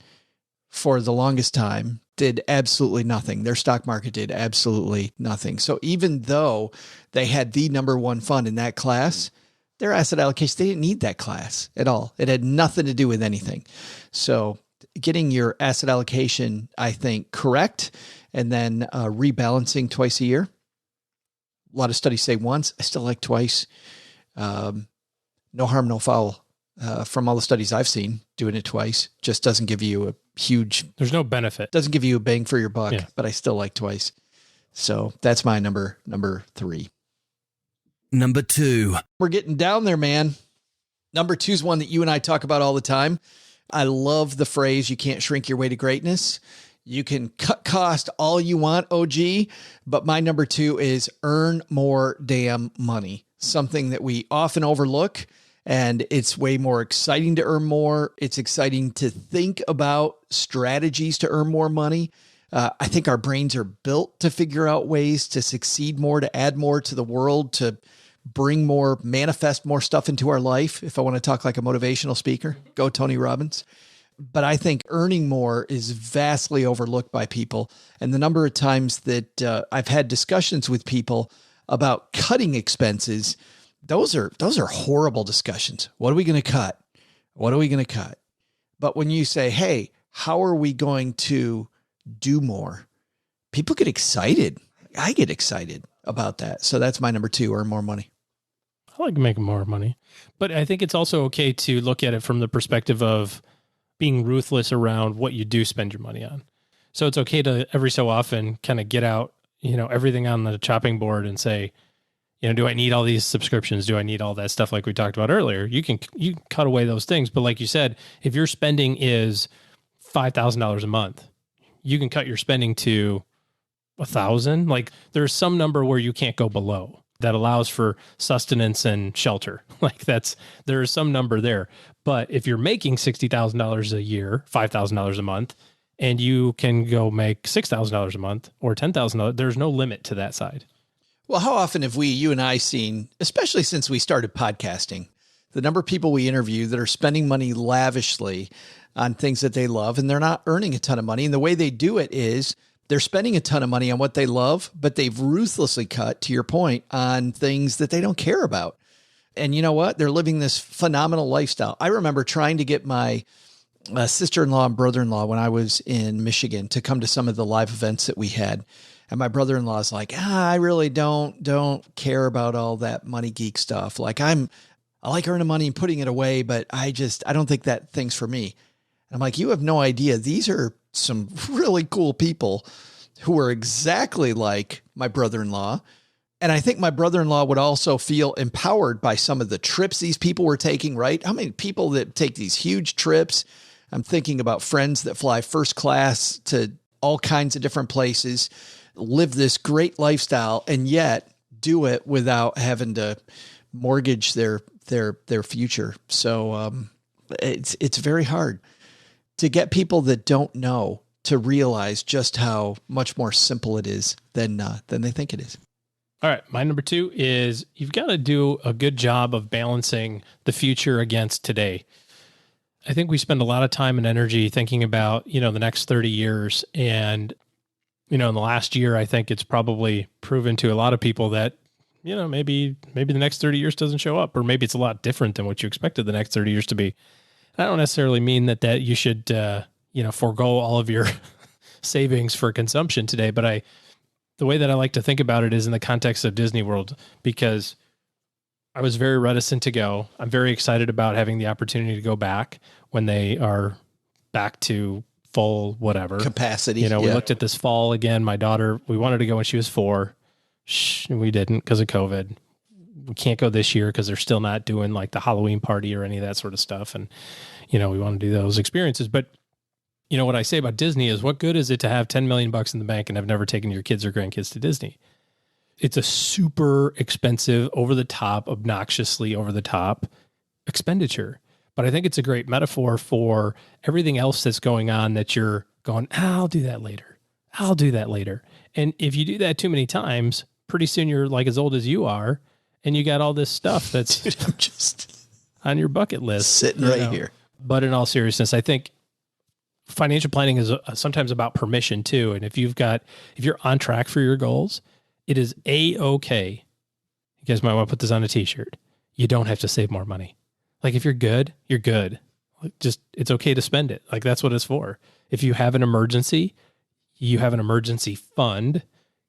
for the longest time, did absolutely nothing. Their stock market did absolutely nothing. So even though they had the number one fund in that class, their asset allocation, they didn't need that class at all. It had nothing to do with anything. So getting your asset allocation, I think, correct, and then rebalancing twice a year. A lot of studies say once. I still like twice. No harm, no foul. From all the studies I've seen, doing it twice just doesn't give you a huge... There's no benefit. Doesn't give you a bang for your buck, but I still like twice. So that's my number 3. Number 2. We're getting down there, man. Number 2 is one that you and I talk about all the time. I love the phrase, you can't shrink your way to greatness. You can cut cost all you want, OG, but my number 2 is earn more damn money. Something that we often overlook, and it's way more exciting to earn more. It's exciting to think about strategies to earn more money. I think our brains are built to figure out ways to succeed more, to add more to the world, to bring more, manifest more stuff into our life. If I want to talk like a motivational speaker, go Tony Robbins. But I think earning more is vastly overlooked by people. And the number of times that I've had discussions with people about cutting expenses, those are horrible discussions. What are we going to cut? What are we going to cut? But when you say, hey, how are we going to do more? People get excited. I get excited about that. So that's my number 2, earn more money. I like making more money, but I think it's also okay to look at it from the perspective of being ruthless around what you do spend your money on. So it's okay to every so often kind of get out, everything on the chopping board and say, do I need all these subscriptions? Do I need all that stuff like we talked about earlier? You can cut away those things. But like you said, if your spending is $5,000 a month, you can cut your spending to 1,000. Like there's some number where you can't go below that allows for sustenance and shelter. Like there is some number there. But if you're making $60,000 a year, $5,000 a month, and you can go make $6,000 a month or $10,000, there's no limit to that side. Well, how often have you and I seen, especially since we started podcasting, the number of people we interview that are spending money lavishly on things that they love, and they're not earning a ton of money. And the way they do it is they're spending a ton of money on what they love, but they've ruthlessly cut, to your point, on things that they don't care about. And you know what? They're living this phenomenal lifestyle. I remember trying to get my sister-in-law and brother-in-law when I was in Michigan to come to some of the live events that we had. And my brother-in-law's like, I really don't care about all that money geek stuff. Like I like earning money and putting it away, but I don't think that thing's for me. I'm like, you have no idea. These are some really cool people who are exactly like my brother-in-law. And I think my brother-in-law would also feel empowered by some of the trips these people were taking, right? How many people that take these huge trips? I'm thinking about friends that fly first class to all kinds of different places, live this great lifestyle, and yet do it without having to mortgage their future. So it's very hard to get people that don't know to realize just how much more simple it is than they think it is. All right. My number 2 is you've got to do a good job of balancing the future against today. I think we spend a lot of time and energy thinking about, the next 30 years. And, in the last year, I think it's probably proven to a lot of people that, maybe the next 30 years doesn't show up, or maybe it's a lot different than what you expected the next 30 years to be. I don't necessarily mean that you should, forego all of your savings for consumption today, but the way that I like to think about it is in the context of Disney World, because I was very reticent to go. I'm very excited about having the opportunity to go back when they are back to full whatever capacity. We looked at this fall again. My daughter, we wanted to go when she was 4. We didn't because of COVID. We can't go this year because they're still not doing like the Halloween party or any of that sort of stuff. And, we want to do those experiences. But, what I say about Disney is, what good is it to have $10 million in the bank and have never taken your kids or grandkids to Disney? It's a super expensive, over the top, obnoxiously over the top expenditure. But I think it's a great metaphor for everything else that's going on that you're going, I'll do that later. I'll do that later. And if you do that too many times, pretty soon you're like as old as you are, and you got all this stuff that's Dude, I'm just on your bucket list. Sitting right here. But in all seriousness, I think financial planning is sometimes about permission too. And if you're on track for your goals, it is A-okay. You guys might want to put this on a t-shirt. You don't have to save more money. Like if you're good, you're good. Just, it's okay to spend it. Like that's what it's for. If you have an emergency, you have an emergency fund.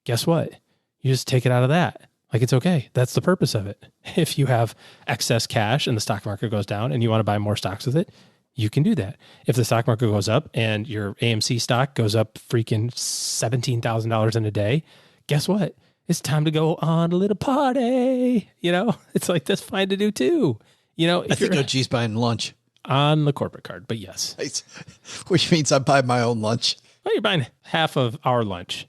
Guess what? You just take it out of that. Like it's okay. That's the purpose of it. If you have excess cash and the stock market goes down and you want to buy more stocks with it, you can do that. If the stock market goes up and your AMC stock goes up freaking $17,000 in a day, guess what? It's time to go on a little party. It's like, that's fine to do too. I think OG's buying lunch on the corporate card, but yes. Which means I buy my own lunch. Well, you're buying half of our lunch.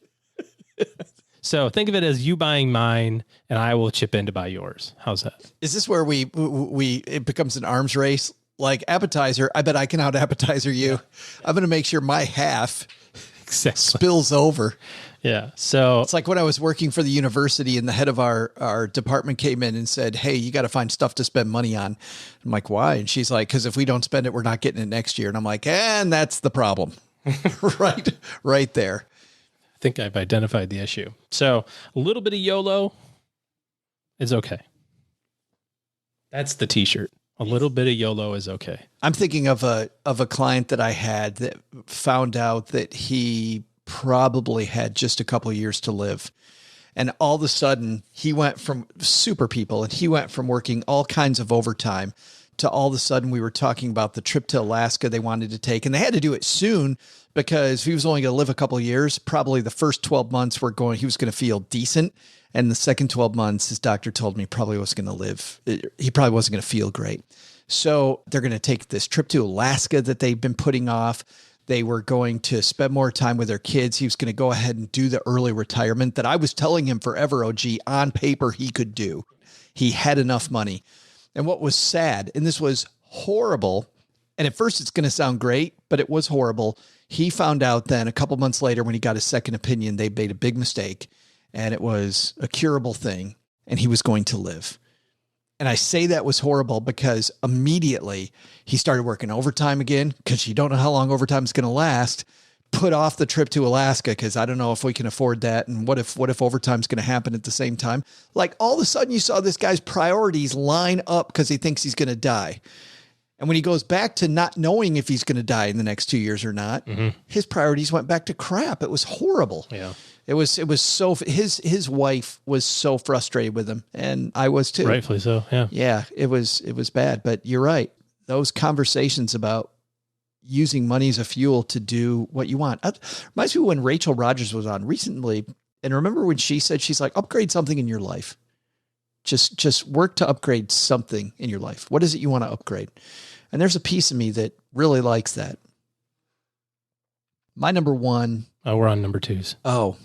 So think of it as you buying mine and I will chip in to buy yours. How's that? Is this where it becomes an arms race? Like appetizer, I bet I can out appetizer you. Yeah. I'm going to make sure my half spills over. Yeah. So it's like when I was working for the university and the head of our department came in and said, "Hey, you got to find stuff to spend money on." I'm like, "Why?" And she's like, "Because if we don't spend it, we're not getting it next year." And I'm like, and that's the problem. right there. I think I've identified the issue. So a little bit of YOLO is okay. That's the t-shirt. A little bit of YOLO is okay. I'm thinking of a client that I had that found out that he probably had just a couple of years to live. And all of a sudden he went from super people and he went from working all kinds of overtime to all of a sudden we were talking about the trip to Alaska they wanted to take. And they had to do it soon because if he was only going to live a couple of years, probably the first 12 months he was going to feel decent. And the second 12 months, his doctor told me he probably wasn't going to feel great. So they're going to take this trip to Alaska that they've been putting off. They were going to spend more time with their kids. He was going to go ahead and do the early retirement that I was telling him forever, OG, on paper he could do. He had enough money. And what was sad, and this was horrible, and at first it's going to sound great, but it was horrible. He found out then a couple months later when he got his second opinion, they made a big mistake. And it was a curable thing, and he was going to live. And I say that was horrible because immediately he started working overtime again because you don't know how long overtime is going to last. Put off the trip to Alaska because I don't know if we can afford that. And what if overtime is going to happen at the same time? Like all of a sudden you saw this guy's priorities line up because he thinks he's going to die. And when he goes back to not knowing if he's going to die in the next 2 years or not, his priorities went back to crap. It was horrible. Yeah. It was so, his wife was so frustrated with him and I was too. Rightfully so. Yeah. Yeah. It was bad, but you're right. Those conversations about using money as a fuel to do what you want. Reminds me when Rachel Rogers was on recently. And remember when she said, she's like, upgrade something in your life. Just work to upgrade something in your life. What is it you want to upgrade? And there's a piece of me that really likes that. My number one. Oh, we're on number twos. Oh,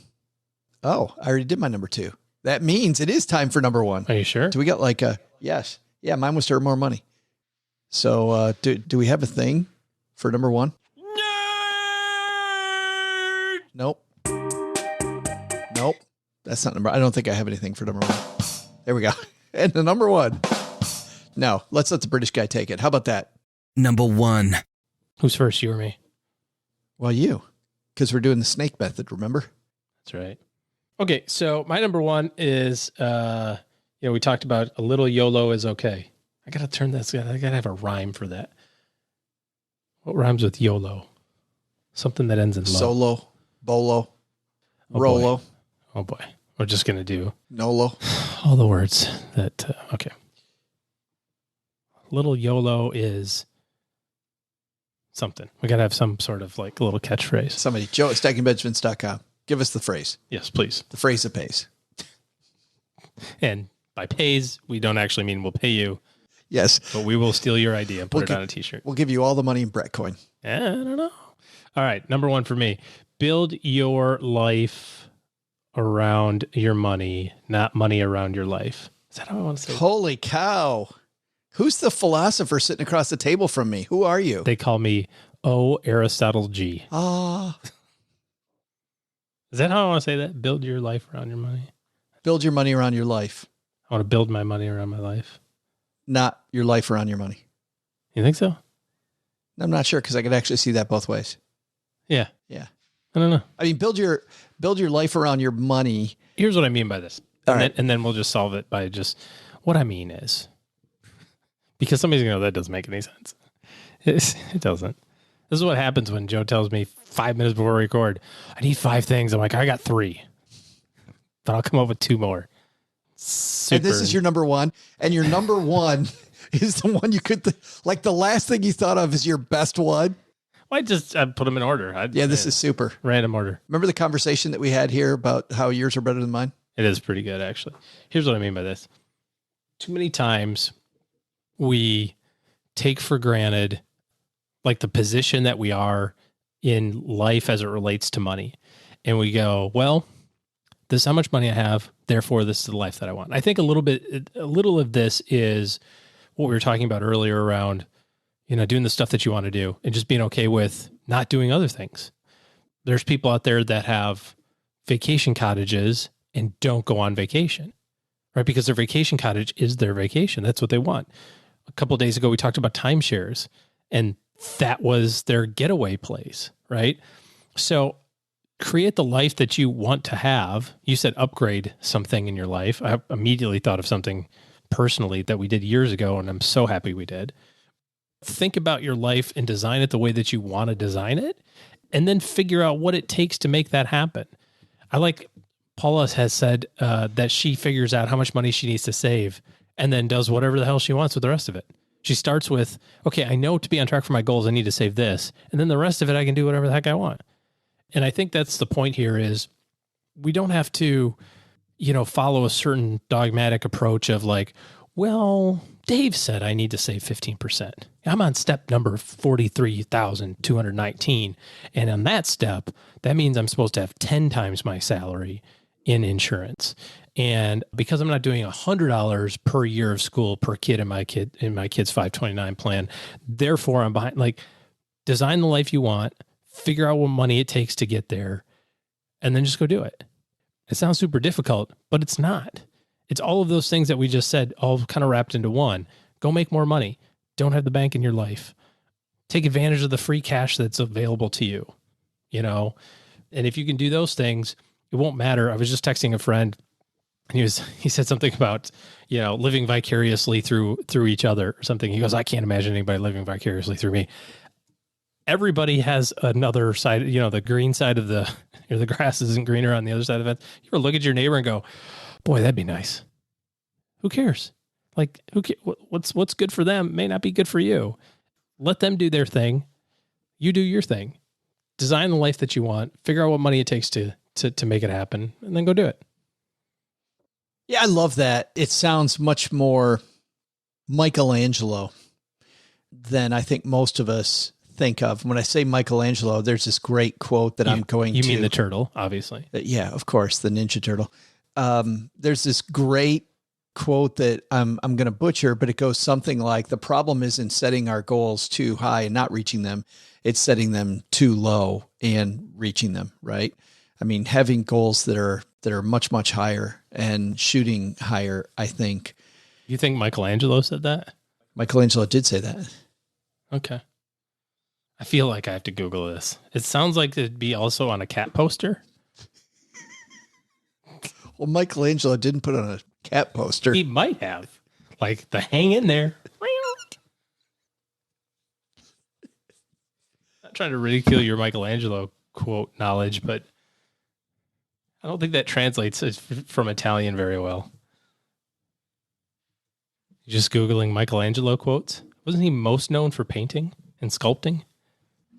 I already did my number two. That means it is time for number one. Are you sure? Do we got like a, yes. Yeah, mine was to earn more money. So do we have a thing for number one? Nerd! Nope. That's not number. I don't think I have anything for number one. There we go. And the number one. No, let's let the British guy take it. How about that? Number one. Who's first, you or me? Well, you, because we're doing the snake method, remember? That's right. Okay, so my number one is, we talked about a little YOLO is okay. I got to turn this, I got to have a rhyme for that. What rhymes with YOLO? Something that ends in low. Solo, bolo, rolo. Oh boy. We're just going to do Nolo. All the words that, okay. Little YOLO is something. We got to have some sort of like little catchphrase. Somebody, Joe at stackingbenjamins.com. Give us the phrase. Yes, please. The phrase that pays. And by pays, we don't actually mean we'll pay you. Yes. But we will steal your idea and put it on a t-shirt. We'll give you all the money in BretCoin. I don't know. All right. Number one for me, build your life around your money, not money around your life. Is that how I want to say it? Holy cow. Who's the philosopher sitting across the table from me? Who are you? They call me Aristotle G. Ah. Is that how I want to say that? Build your life around your money. Build your money around your life. I want to build my money around my life. Not your life around your money. You think so? I'm not sure because I could actually see that both ways. Yeah. Yeah. I don't know. I mean, build your life around your money. Here's what I mean by this. All right. And then we'll just solve it by just what I mean is, because somebody's going to go, that doesn't make any sense. It doesn't. This is what happens when Joe tells me 5 minutes before we record, I need 5 things. I'm like, I got 3, but I'll come up with 2 more. Super. And this is your number one. And your number one is the one you could, like the last thing you thought of is your best one. Well, I put them in order. This is super. Random order. Remember the conversation that we had here about how yours are better than mine? It is pretty good, actually. Here's what I mean by this. Too many times we take for granted like the position that we are in life as it relates to money. And we go, well, this is how much money I have. Therefore, this is the life that I want. I think a little of this is what we were talking about earlier around, doing the stuff that you want to do and just being okay with not doing other things. There's people out there that have vacation cottages and don't go on vacation, right? Because their vacation cottage is their vacation. That's what they want. A couple of days ago, we talked about timeshares, and that was their getaway place, right? So create the life that you want to have. You said upgrade something in your life. I immediately thought of something personally that we did years ago, and I'm so happy we did. Think about your life and design it the way that you want to design it, and then figure out what it takes to make that happen. I like Paula has said that she figures out how much money she needs to save and then does whatever the hell she wants with the rest of it. She starts with, okay, I know to be on track for my goals, I need to save this. And then the rest of it, I can do whatever the heck I want. And I think that's the point here is we don't have to, follow a certain dogmatic approach of like, well, Dave said I need to save 15%. I'm on step number 43,219. And on that step, that means I'm supposed to have 10 times my salary in insurance. And because I'm not doing $100 per year of school per kid in my kid's 529 plan, therefore I'm behind. Like, design the life you want, figure out what money it takes to get there, and then just go do it. It sounds super difficult, but it's not. It's all of those things that we just said, all kind of wrapped into one. Go make more money. Don't have the bank in your life. Take advantage of the free cash that's available to you, And if you can do those things, it won't matter. I was just texting a friend, and he said something about, living vicariously through each other or something. He goes, I can't imagine anybody living vicariously through me. Everybody has another side, the green side of the grass isn't greener on the other side of it. You ever look at your neighbor and go, boy, that'd be nice. Who cares? Like, what's good for them may not be good for you. Let them do their thing. You do your thing. Design the life that you want. Figure out what money it takes to make it happen, and then go do it. Yeah, I love that. It sounds much more Michelangelo than I think most of us think of. When I say Michelangelo, there's this great quote that you mean the turtle, obviously. Yeah, of course, the Ninja Turtle. There's this great quote that I'm going to butcher, but it goes something like, the problem isn't setting our goals too high and not reaching them. It's setting them too low and reaching them, right? I mean, having goals that are much, much higher and shooting higher, I think. You think Michelangelo said that? Michelangelo did say that. Okay. I feel like I have to Google this. It sounds like it'd be also on a cat poster. Well, Michelangelo didn't put on a cat poster. He might have. Like the hang in there. Not trying to ridicule your Michelangelo quote knowledge, but I don't think that translates from Italian very well. You're just Googling Michelangelo quotes. Wasn't he most known for painting and sculpting?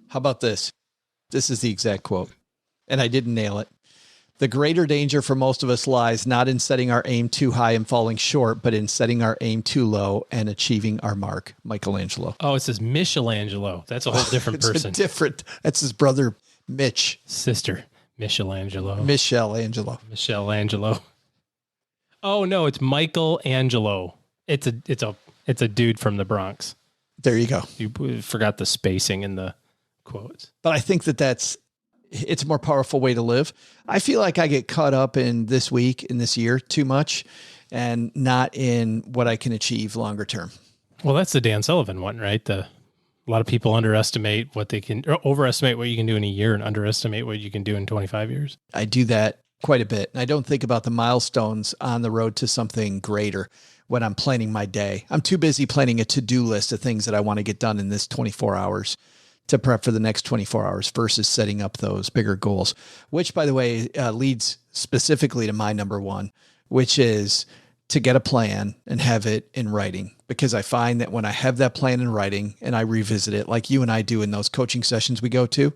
How about this? This is the exact quote, and I didn't nail it. The greater danger for most of us lies not in setting our aim too high and falling short, but in setting our aim too low and achieving our mark. Michelangelo. Oh, it says Michelangelo. That's a whole different person. That's his brother, Mitch. Sister, Michelangelo. Michelangelo. Oh no, it's Michelangelo. It's a dude from the Bronx. There you go. You forgot the spacing in the quotes. But I think it's a more powerful way to live. I feel like I get caught up in this week, in this year too much, and not in what I can achieve longer term. Well, that's the Dan Sullivan one, right? A lot of people underestimate what they can, or overestimate what you can do in a year and underestimate what you can do in 25 years. I do that quite a bit. And I don't think about the milestones on the road to something greater when I'm planning my day. I'm too busy planning a to-do list of things that I want to get done in this 24 hours to prep for the next 24 hours versus setting up those bigger goals, which, by the way, leads specifically to my number one, which is to get a plan and have it in writing. Because I find that when I have that plan in writing and I revisit it, like you and I do in those coaching sessions we go to,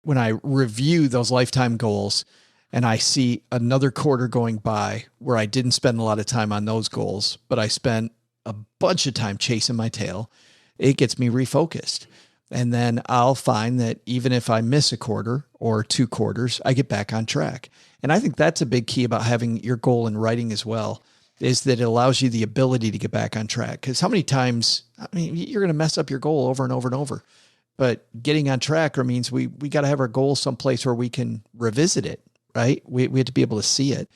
when I review those lifetime goals and I see another quarter going by where I didn't spend a lot of time on those goals, but I spent a bunch of time chasing my tail, it gets me refocused. And then I'll find that even if I miss a quarter or 2 quarters, I get back on track. And I think that's a big key about having your goal in writing as well, is that it allows you the ability to get back on track. Because how many times, you're going to mess up your goal over and over and over. But getting on track means we got to have our goal someplace where we can revisit it, right? We have to be able to see it.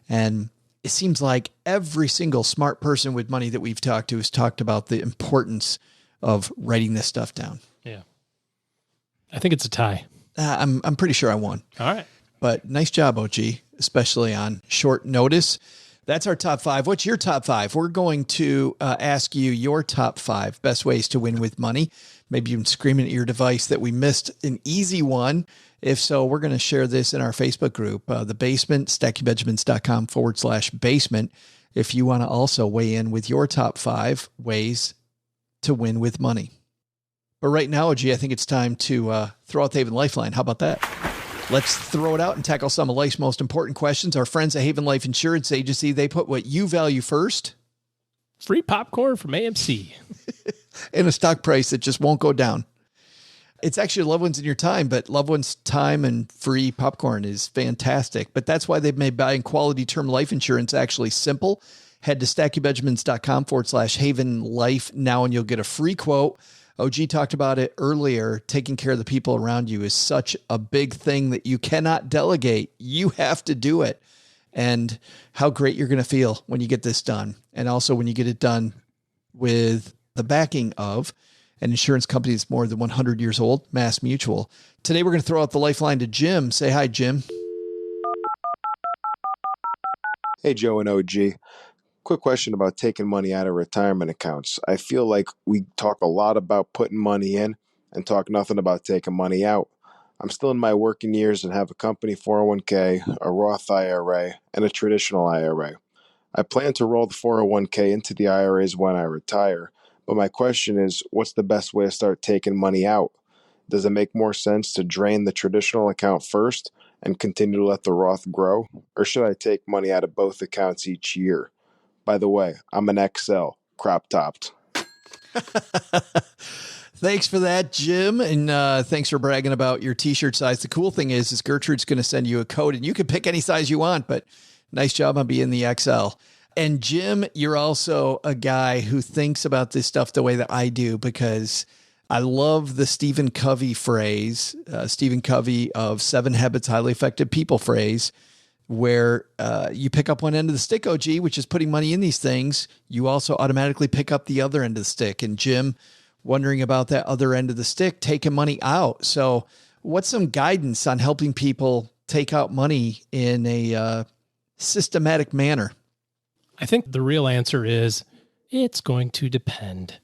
And it seems like every single smart person with money that we've talked to has talked about the importance of writing this stuff down. Yeah. I think it's a tie. I'm pretty sure I won. All right. But nice job, OG, especially on short notice. That's our top 5. What's your top 5? We're going to ask you your top 5 best ways to win with money. Maybe you can scream at your device that we missed an easy one. If so, we're going to share this in our Facebook group, The Basement, stackybenjamins.com/basement. If you want to also weigh in with your top 5 ways to win with money. But right now, OG, I think it's time to throw out the Haven Lifeline. How about that? Let's throw it out and tackle some of life's most important questions. Our friends at Haven Life Insurance Agency, they put what you value first. Free popcorn from AMC. And a stock price that just won't go down. It's actually loved ones in your time, but loved ones' time and free popcorn is fantastic. But that's why they've made buying quality term life insurance actually simple. Head to stackybenjamins.com/Haven Life now and you'll get a free quote. OG talked about it earlier. Taking care of the people around you is such a big thing that you cannot delegate. You have to do it. And how great you're going to feel when you get this done. And also when you get it done with the backing of an insurance company that's more than 100 years old, Mass Mutual. Today, we're going to throw out the lifeline to Jim. Say hi, Jim. Hey, Joe and OG. Quick question about taking money out of retirement accounts. I feel like we talk a lot about putting money in and talk nothing about taking money out. I'm still in my working years and have a company 401k, a Roth IRA, and a traditional IRA. I plan to roll the 401k into the IRAs when I retire, but my question is, what's the best way to start taking money out? Does it make more sense to drain the traditional account first and continue to let the Roth grow? Or should I take money out of both accounts each year? By the way, I'm an XL, crop topped. Thanks for that, Jim. And thanks for bragging about your t-shirt size. The cool thing is Gertrude's going to send you a code and you can pick any size you want, but nice job on being the XL. And Jim, you're also a guy who thinks about this stuff the way that I do, because I love the Stephen Covey phrase, Stephen Covey of 7 Habits Highly Effective People phrase, where you pick up one end of the stick, OG, which is putting money in these things. You also automatically pick up the other end of the stick. And Jim, wondering about that other end of the stick, taking money out. So what's some guidance on helping people take out money in a systematic manner? I think the real answer is it's going to depend,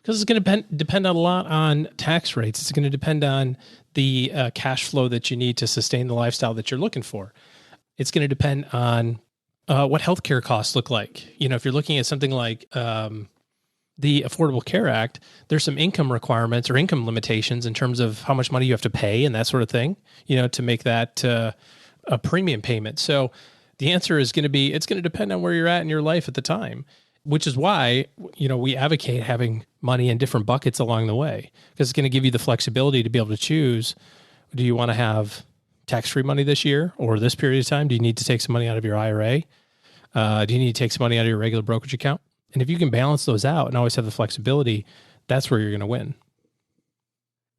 because it's going to depend a lot on tax rates. It's going to depend on the cash flow that you need to sustain the lifestyle that you're looking for. It's going to depend on what healthcare costs look like. You know, if you're looking at something like the Affordable Care Act, there's some income requirements or income limitations in terms of how much money you have to pay and that sort of thing, you know, to make that a premium payment. So the answer is going to be, it's going to depend on where you're at in your life at the time, which is why, you know, we advocate having money in different buckets along the way, because it's going to give you the flexibility to be able to choose. Do you want to have tax-free money this year or this period of time? Do you need to take some money out of your IRA? Do you need to take some money out of your regular brokerage account? And if you can balance those out and always have the flexibility, that's where you're going to win.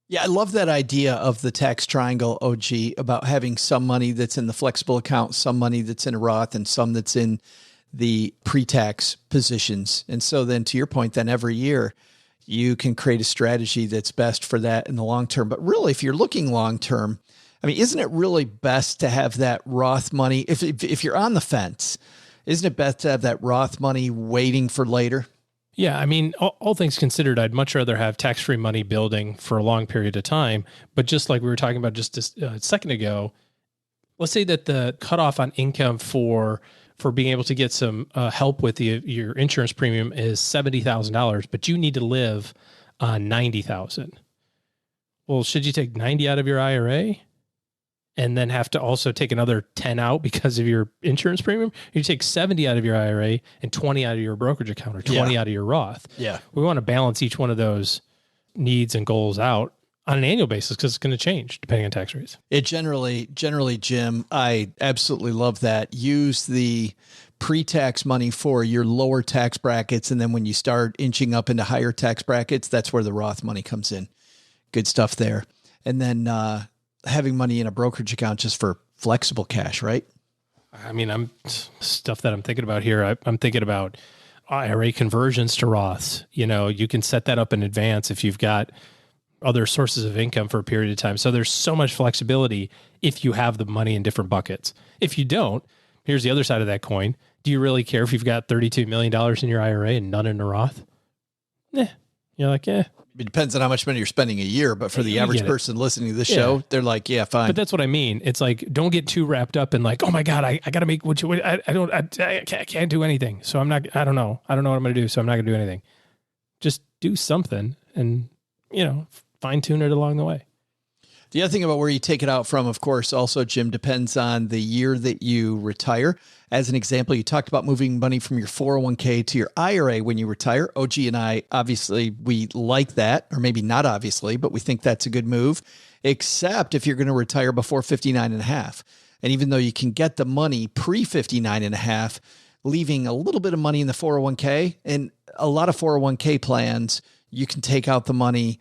Yeah, I love that idea of the tax triangle, OG, about having some money that's in the flexible account, some money that's in a Roth, and some that's in the pre-tax positions. And so then to your point, then every year you can create a strategy that's best for that in the long term. But really, if you're looking long term, I mean, isn't it really best to have that Roth money? If you're on the fence, isn't it best to have that Roth money waiting for later? Yeah, I mean, all things considered, I'd much rather have tax-free money building for a long period of time. But just like we were talking about just a second ago, let's say that the cutoff on income for being able to get some help with your insurance premium is $70,000, but you need to live on $90,000. Well, should you take 90 out of your IRA and then have to also take another 10 out because of your insurance premium? You take 70 out of your IRA and 20 out of your brokerage account, or 20 out of your Roth. Yeah. We want to balance each one of those needs and goals out on an annual basis, because it's going to change depending on tax rates. It generally, Jim, I absolutely love that. Use the pre-tax money for your lower tax brackets. And then when you start inching up into higher tax brackets, that's where the Roth money comes in. Good stuff there. And then, having money in a brokerage account just for flexible cash, right? I mean, stuff that I'm thinking about here. I'm thinking about IRA conversions to Roths. You know, you can set that up in advance if you've got other sources of income for a period of time. So there's so much flexibility if you have the money in different buckets. If you don't, here's the other side of that coin. Do you really care if you've got $32 million in your IRA and none in a Roth? You're like, It depends on how much money you're spending a year, but for the average person listening to this show, they're like, yeah, fine. But that's what I mean. It's like, don't get too wrapped up in like, oh my God, I got to make I can't do anything. So I don't know what I'm going to do. So I'm not going to do anything. Just do something and, you know, fine tune it along the way. The other thing about where you take it out from, of course, also, Jim, depends on the year that you retire. As an example, you talked about moving money from your 401k to your IRA when you retire. OG and I, obviously, we like that, or maybe not obviously, but we think that's a good move, except if you're going to retire before 59 and a half. And even though you can get the money pre 59 and a half, leaving a little bit of money in the 401k, and a lot of 401k plans, you can take out the money.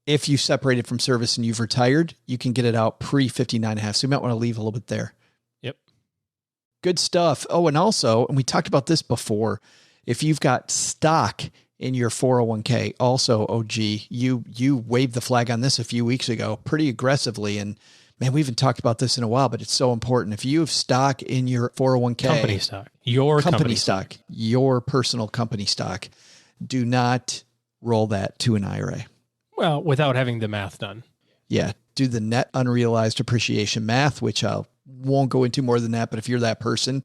If you separated from service and you've retired, you can get it out pre 59 and a half. So you might want to leave a little bit there. Yep. Good stuff. Oh, and also, and we talked about this before, if you've got stock in your 401k, also, OG, you waved the flag on this a few weeks ago pretty aggressively. And man, we haven't talked about this in a while, but it's so important. If you have stock in your 401k, company stock, your company stock, your personal company stock, do not roll that to an IRA. Well, without having the math done. Yeah. Do the net unrealized appreciation math, which I won't go into more than that. But if you're that person,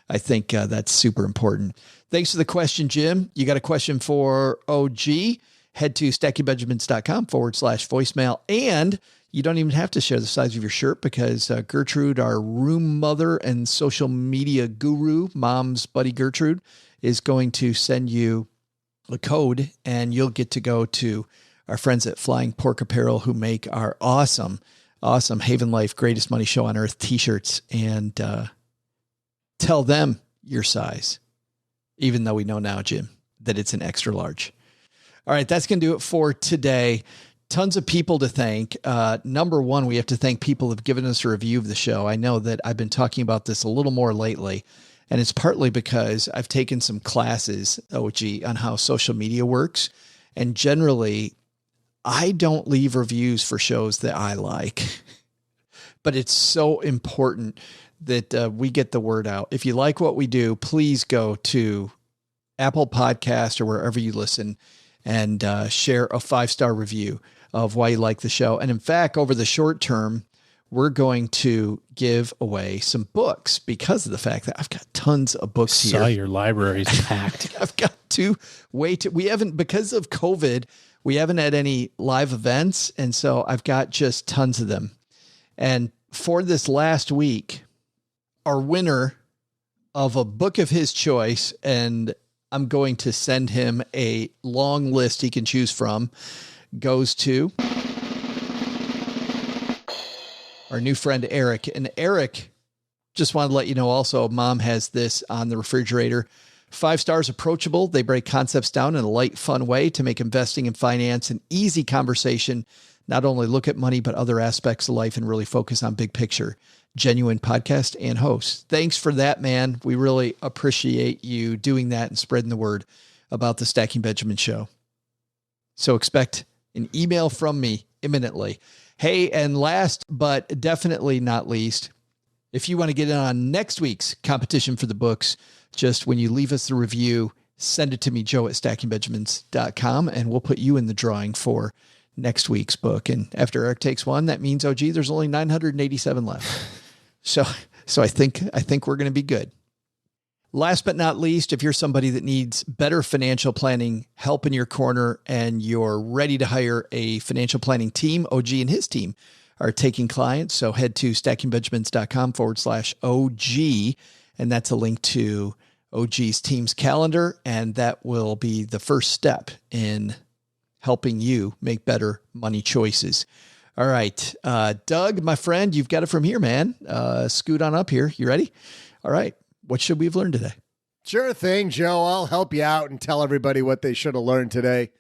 I think that's super important. Thanks for the question, Jim. You got a question for OG. head to stackingbenjamins.com/voicemail. And you don't even have to share the size of your shirt because Gertrude, our room mother and social media guru, Mom's buddy Gertrude, is going to send you a code and you'll get to go to our friends at Flying Pork Apparel who make our awesome Haven Life Greatest Money Show on Earth t-shirts and tell them your size, even though we know now, Jim, that it's an extra large. All right, that's going to do it for today. Tons of people to thank. Number one, we have to thank people who have given us a review of the show. I know that I've been talking about this a little more lately, and it's partly because I've taken some classes, OG, on how social media works. And generally, I don't leave reviews for shows that I like, but it's so important that we get the word out. If you like what we do, please go to Apple Podcast or wherever you listen and share a 5-star review of why you like the show. And in fact, over the short term, we're going to give away some books because of the fact that I've got tons of books here. Saw your library's packed. I've got we haven't, because of COVID, we haven't had any live events. And so I've got just tons of them. And for this last week, our winner of a book of his choice, and I'm going to send him a long list he can choose from, goes to our new friend, Eric. And Eric, just wanted to let you know also, Mom has this on the refrigerator. 5 stars, approachable. They break concepts down in a light, fun way to make investing and finance an easy conversation. Not only look at money, but other aspects of life and really focus on big picture. Genuine podcast and host. Thanks for that, man. We really appreciate you doing that and spreading the word about the Stacking Benjamin show. So expect an email from me imminently. Hey, and last but definitely not least, if you want to get in on next week's competition for the books, just when you leave us the review, send it to me, joe@stackingbenjamins.com, and we'll put you in the drawing for next week's book. And after Eric takes one, that means, oh, gee, there's only 987 left. So I think we're going to be good. Last but not least, if you're somebody that needs better financial planning, help in your corner, and you're ready to hire a financial planning team, OG and his team are taking clients. So head to stackingbenjamins.com/OG, and that's a link to OG's team's calendar. And that will be the first step in helping you make better money choices. All right. Doug, my friend, you've got it from here, man. Scoot on up here. You ready? All right. What should we have learned today? Sure thing, Joe. I'll help you out and tell everybody what they should have learned today.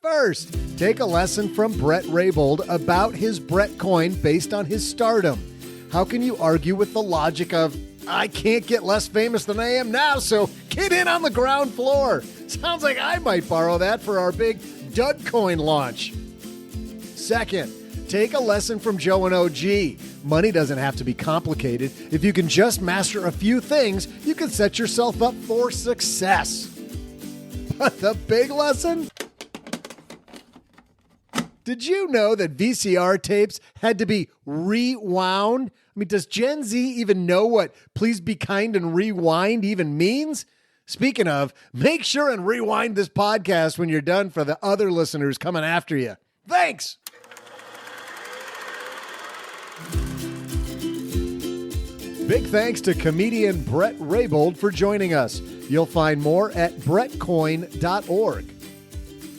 First, take a lesson from Bret Raybould about his BretCoin based on his stardom. How can you argue with the logic of, I can't get less famous than I am now, so get in on the ground floor? Sounds like I might borrow that for our big Dudcoin launch. Second, take a lesson from Joe and OG. Money doesn't have to be complicated. If you can just master a few things, you can set yourself up for success. But the big lesson? Did you know that VCR tapes had to be rewound? I mean, does Gen Z even know what please be kind and rewind even means? Speaking of, make sure and rewind this podcast when you're done for the other listeners coming after you. Thanks. Big thanks to comedian Bret Raybould for joining us. You'll find more at BretCoin.org.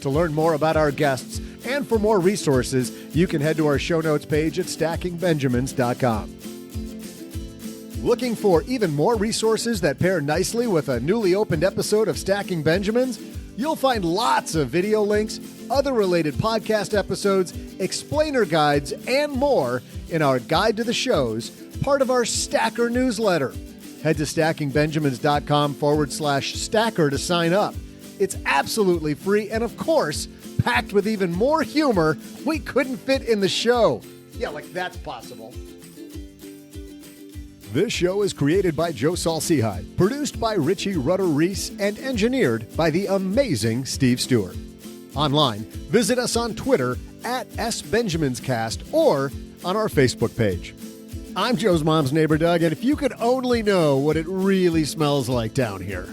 To learn more about our guests and for more resources, you can head to our show notes page at stackingbenjamins.com. Looking for even more resources that pair nicely with a newly opened episode of Stacking Benjamins? You'll find lots of video links, other related podcast episodes, explainer guides, and more in our Guide to the Shows, part of our Stacker newsletter. Head to stackingbenjamins.com/stacker to sign up. It's absolutely free and, of course, packed with even more humor we couldn't fit in the show. Yeah, like that's possible. This show is created by Joe Saul-Sehy, produced by Richie Rutter-Reese, and engineered by the amazing Steve Stewart. Online, visit us on Twitter at SBenjaminsCast or on our Facebook page. I'm Joe's mom's neighbor, Doug, and if you could only know what it really smells like down here.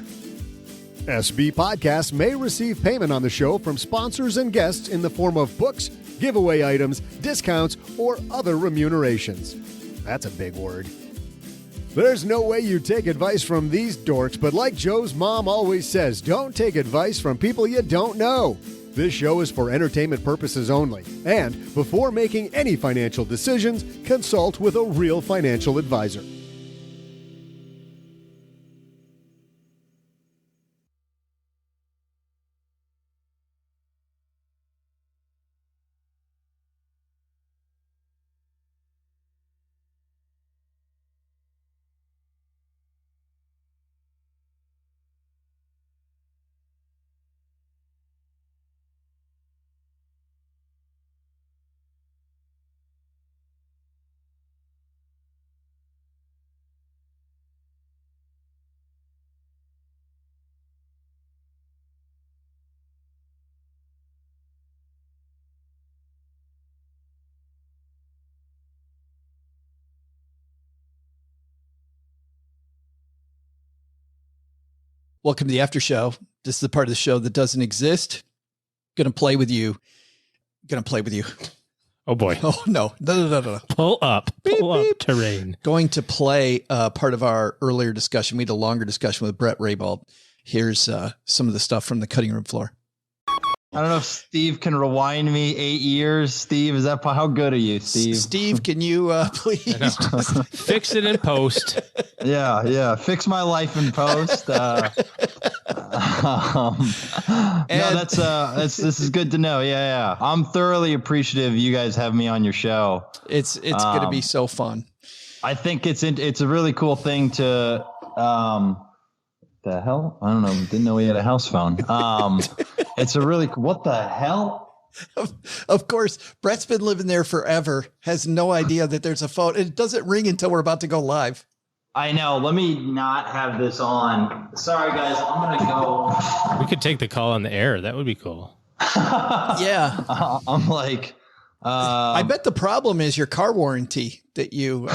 SB Podcasts may receive payment on the show from sponsors and guests in the form of books, giveaway items, discounts, or other remunerations. That's a big word. There's no way you take advice from these dorks, but like Joe's mom always says, don't take advice from people you don't know. This show is for entertainment purposes only, and before making any financial decisions, consult with a real financial advisor. Welcome to the after show. This is the part of the show that doesn't exist. Gonna play with you. Oh boy. Oh no. Pull up terrain. Going to play part of our earlier discussion. We had a longer discussion with Bret Raybould. Here's some of the stuff from the cutting room floor. I don't know if Steve can rewind me 8 years. Steve, is that how good are you, Steve? Steve, can you please fix it in post? Yeah. Fix my life in post. No, this is good to know. Yeah. I'm thoroughly appreciative you guys have me on your show. It's going to be so fun. I think it's a really cool thing to the hell? I don't know. Didn't know we had a house phone. It's a really, what the hell? Of course, Bret's been living there forever, has no idea that there's a phone. It doesn't ring until we're about to go live. I know. Let me not have this on. Sorry, guys. I'm going to go. We could take the call on the air. That would be cool. Yeah. I'm like, I bet the problem is your car warranty that you.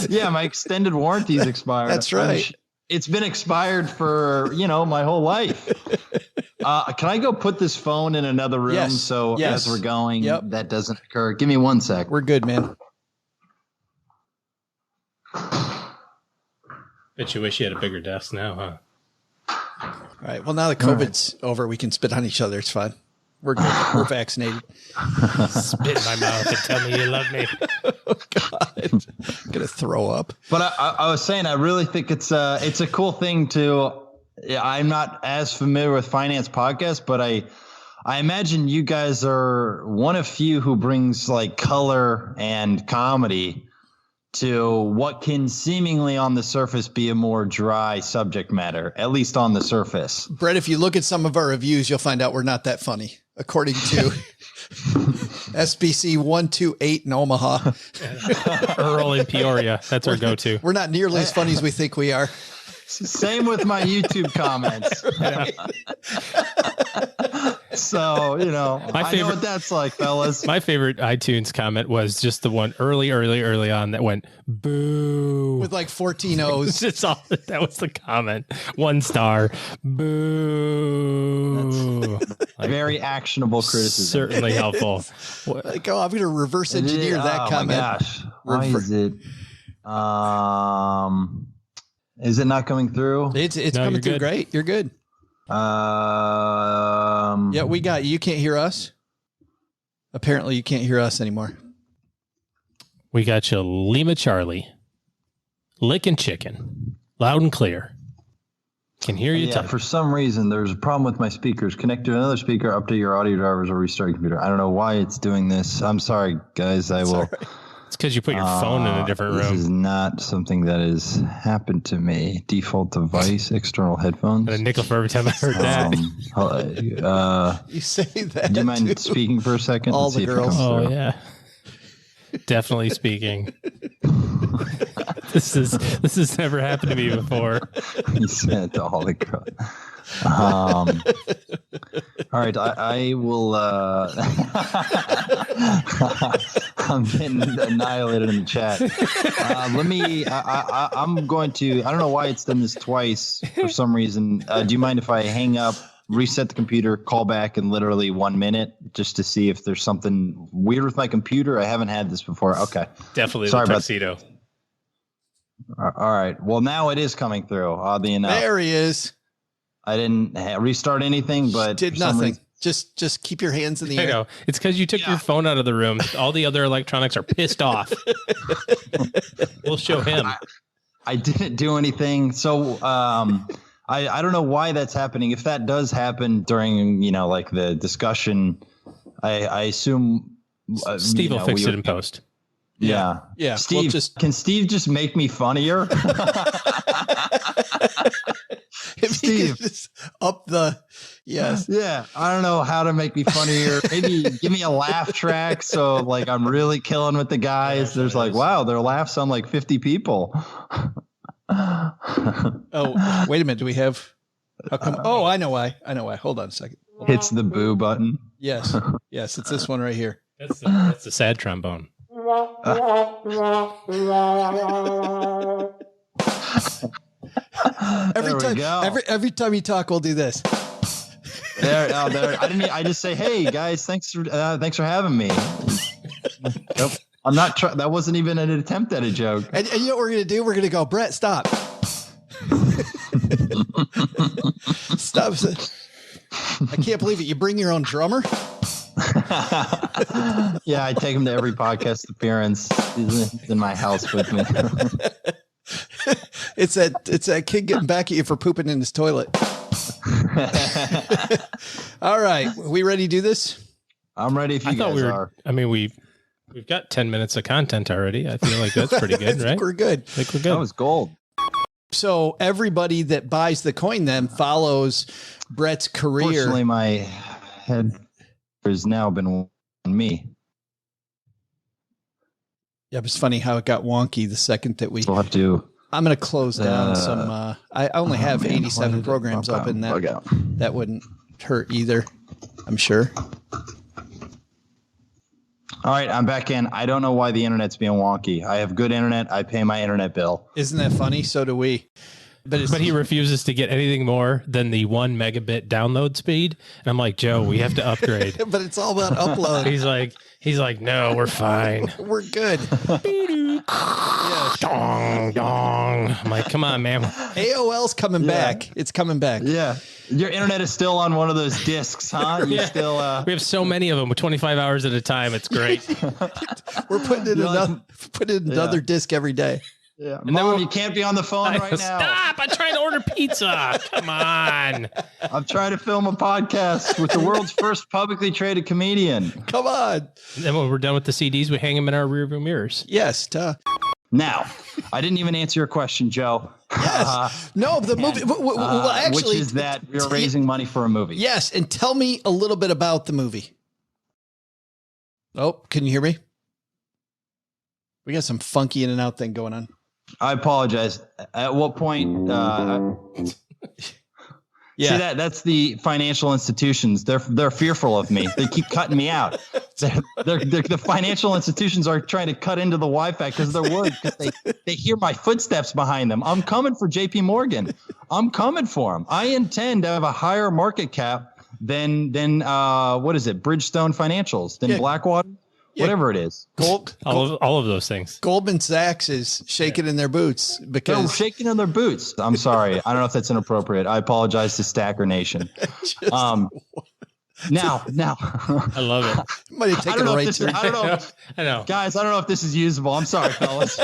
Yeah, my extended warranty's expired. That's right. It's been expired for, my whole life. Can I go put this phone in another room? Yes. So Yes. as we're going, Yep. that doesn't occur. Give me 1 sec. We're good, man. Bet you wish you had a bigger desk now, huh? All right. Well, now that COVID's over, we can spit on each other. It's fine. We're good. We're vaccinated. Spit in my mouth and tell me you love me. Oh, God. I'm going to throw up. But I was saying, I really think it's a cool thing I'm not as familiar with finance podcasts, but I imagine you guys are one of few who brings like color and comedy to what can seemingly on the surface be a more dry subject matter, at least on the surface. Bret, if you look at some of our reviews, you'll find out we're not that funny, according to SBC 128 in Omaha. Earl in Peoria. That's our go-to. We're not nearly as funny as we think we are. Same with my YouTube comments. So, I know what that's like, fellas. My favorite iTunes comment was just the one early on that went boo With like 14 O's. That's all. That was the comment. 1 star. Boo. Very actionable criticism. Certainly helpful. Like, I'm going to reverse engineer that comment. My gosh. Why is it not coming through? It's coming through great. You're good. Yeah, we got you. You can't hear us. Apparently you can't hear us anymore. We got you, Lima Charlie. Licking chicken. Loud and clear. Can hear you. Yeah, for some reason, there's a problem with my speakers. Connect to another speaker, update your audio drivers, or restart your computer. I don't know why it's doing this. I'm sorry, guys. I will. It's because you put your phone in a different room. This is not something that has happened to me. Default device, external headphones. And a nickel for every time I heard that. You say that. Do you mind speaking for a second? All Let's the see girls. if it comes through. Yeah. Definitely speaking. This has never happened to me before. He said to all the girls. All All right, I will. I'm getting annihilated in the chat. I'm going to. I don't know why it's done this twice for some reason. Do you mind if I hang up, reset the computer, call back in literally 1 minute just to see if there's something weird with my computer? I haven't had this before. Okay, Definitely Sorry the about tuxedo. All right. Well, now it is coming through. Oddly enough, There he is. I didn't restart anything, but Did for some nothing. reason- Just keep your hands in the I air. know. It's because you took your phone out of the room. All the other electronics are pissed off. We'll show him. I didn't do anything. So I don't know why that's happening. If that does happen during, like the discussion, I assume Steve will fix it in post. Yeah. Yeah. Steve, can Steve just make me funnier? If he Steve. could just up the, yes. Yeah. I don't know how to make me funnier. Maybe give me a laugh track. So like I'm really killing with the guys. There's like, wow, their laughs sound like 50 people. Oh, wait a minute. Do we have, how come? Oh, I know why. Hold on a second. Hits the boo button. Yes. Yes. It's this one right here. That's the sad trombone. Every time you talk, we'll do this. There. I just say, hey guys, thanks for having me. Nope. I'm not trying. That wasn't even an attempt at a joke. And you know what we're going to do? We're going to go, Brett, stop. Stop. I can't believe it. You bring your own drummer? Yeah, I take him to every podcast appearance. He's in my house with me. It's that kid getting back at you for pooping in his toilet. All right. We ready to do this? I'm ready if you guys are. I mean, we've got 10 minutes of content already. I feel like that's pretty good, right? We're good. I think we're good. That was gold. So everybody that buys the coin then follows Brett's career. Fortunately, my head has now been on me. Yeah, it's funny how it got wonky the second that We'll have to. I'm going to close down some. I only have 87 programs open. That wouldn't hurt either, I'm sure. All right, I'm back in. I don't know why the internet's being wonky. I have good internet. I pay my internet bill. Isn't that funny? So do we. But he refuses to get anything more than the 1 megabit download speed. And I'm like, Joe, we have to upgrade. But it's all about upload. He's like, no, we're fine. We're good. Yes. Dong, dong. I'm like, come on, man. AOL's coming back. It's coming back. Yeah. Your internet is still on one of those discs, huh? You still we have so many of them, 25 hours at a time. It's great. We're putting in another disc every day. Yeah. And Mom, you can't be on the phone right now. Stop. I'm trying to order pizza. Come on. I'm trying to film a podcast with the world's first publicly traded comedian. Come on. And then when we're done with the CDs, we hang them in our rearview mirrors. Yes. Now, I didn't even answer your question, Joe. Yes. No, the movie. Well, actually, which is that we're raising money for a movie. Yes. And tell me a little bit about the movie. Oh, can you hear me? We got some funky in and out thing going on. I apologize. At what point? Yeah, see that's the financial institutions. They're fearful of me. They keep cutting me out. The financial institutions are trying to cut into the Wi-Fi because they're worried because they hear my footsteps behind them. I'm coming for J.P. Morgan. I'm coming for him. I intend to have a higher market cap than what is it? Bridgestone Financials, than Blackwater. Whatever it is. All of those things. Goldman Sachs is shaking in their boots because they're shaking in their boots. I'm sorry. I don't know if that's inappropriate. I apologize to Stacker Nation. Now, I love it. Might have taken a right turn. I don't know. I know. Guys, I don't know if this is usable. I'm sorry, fellas.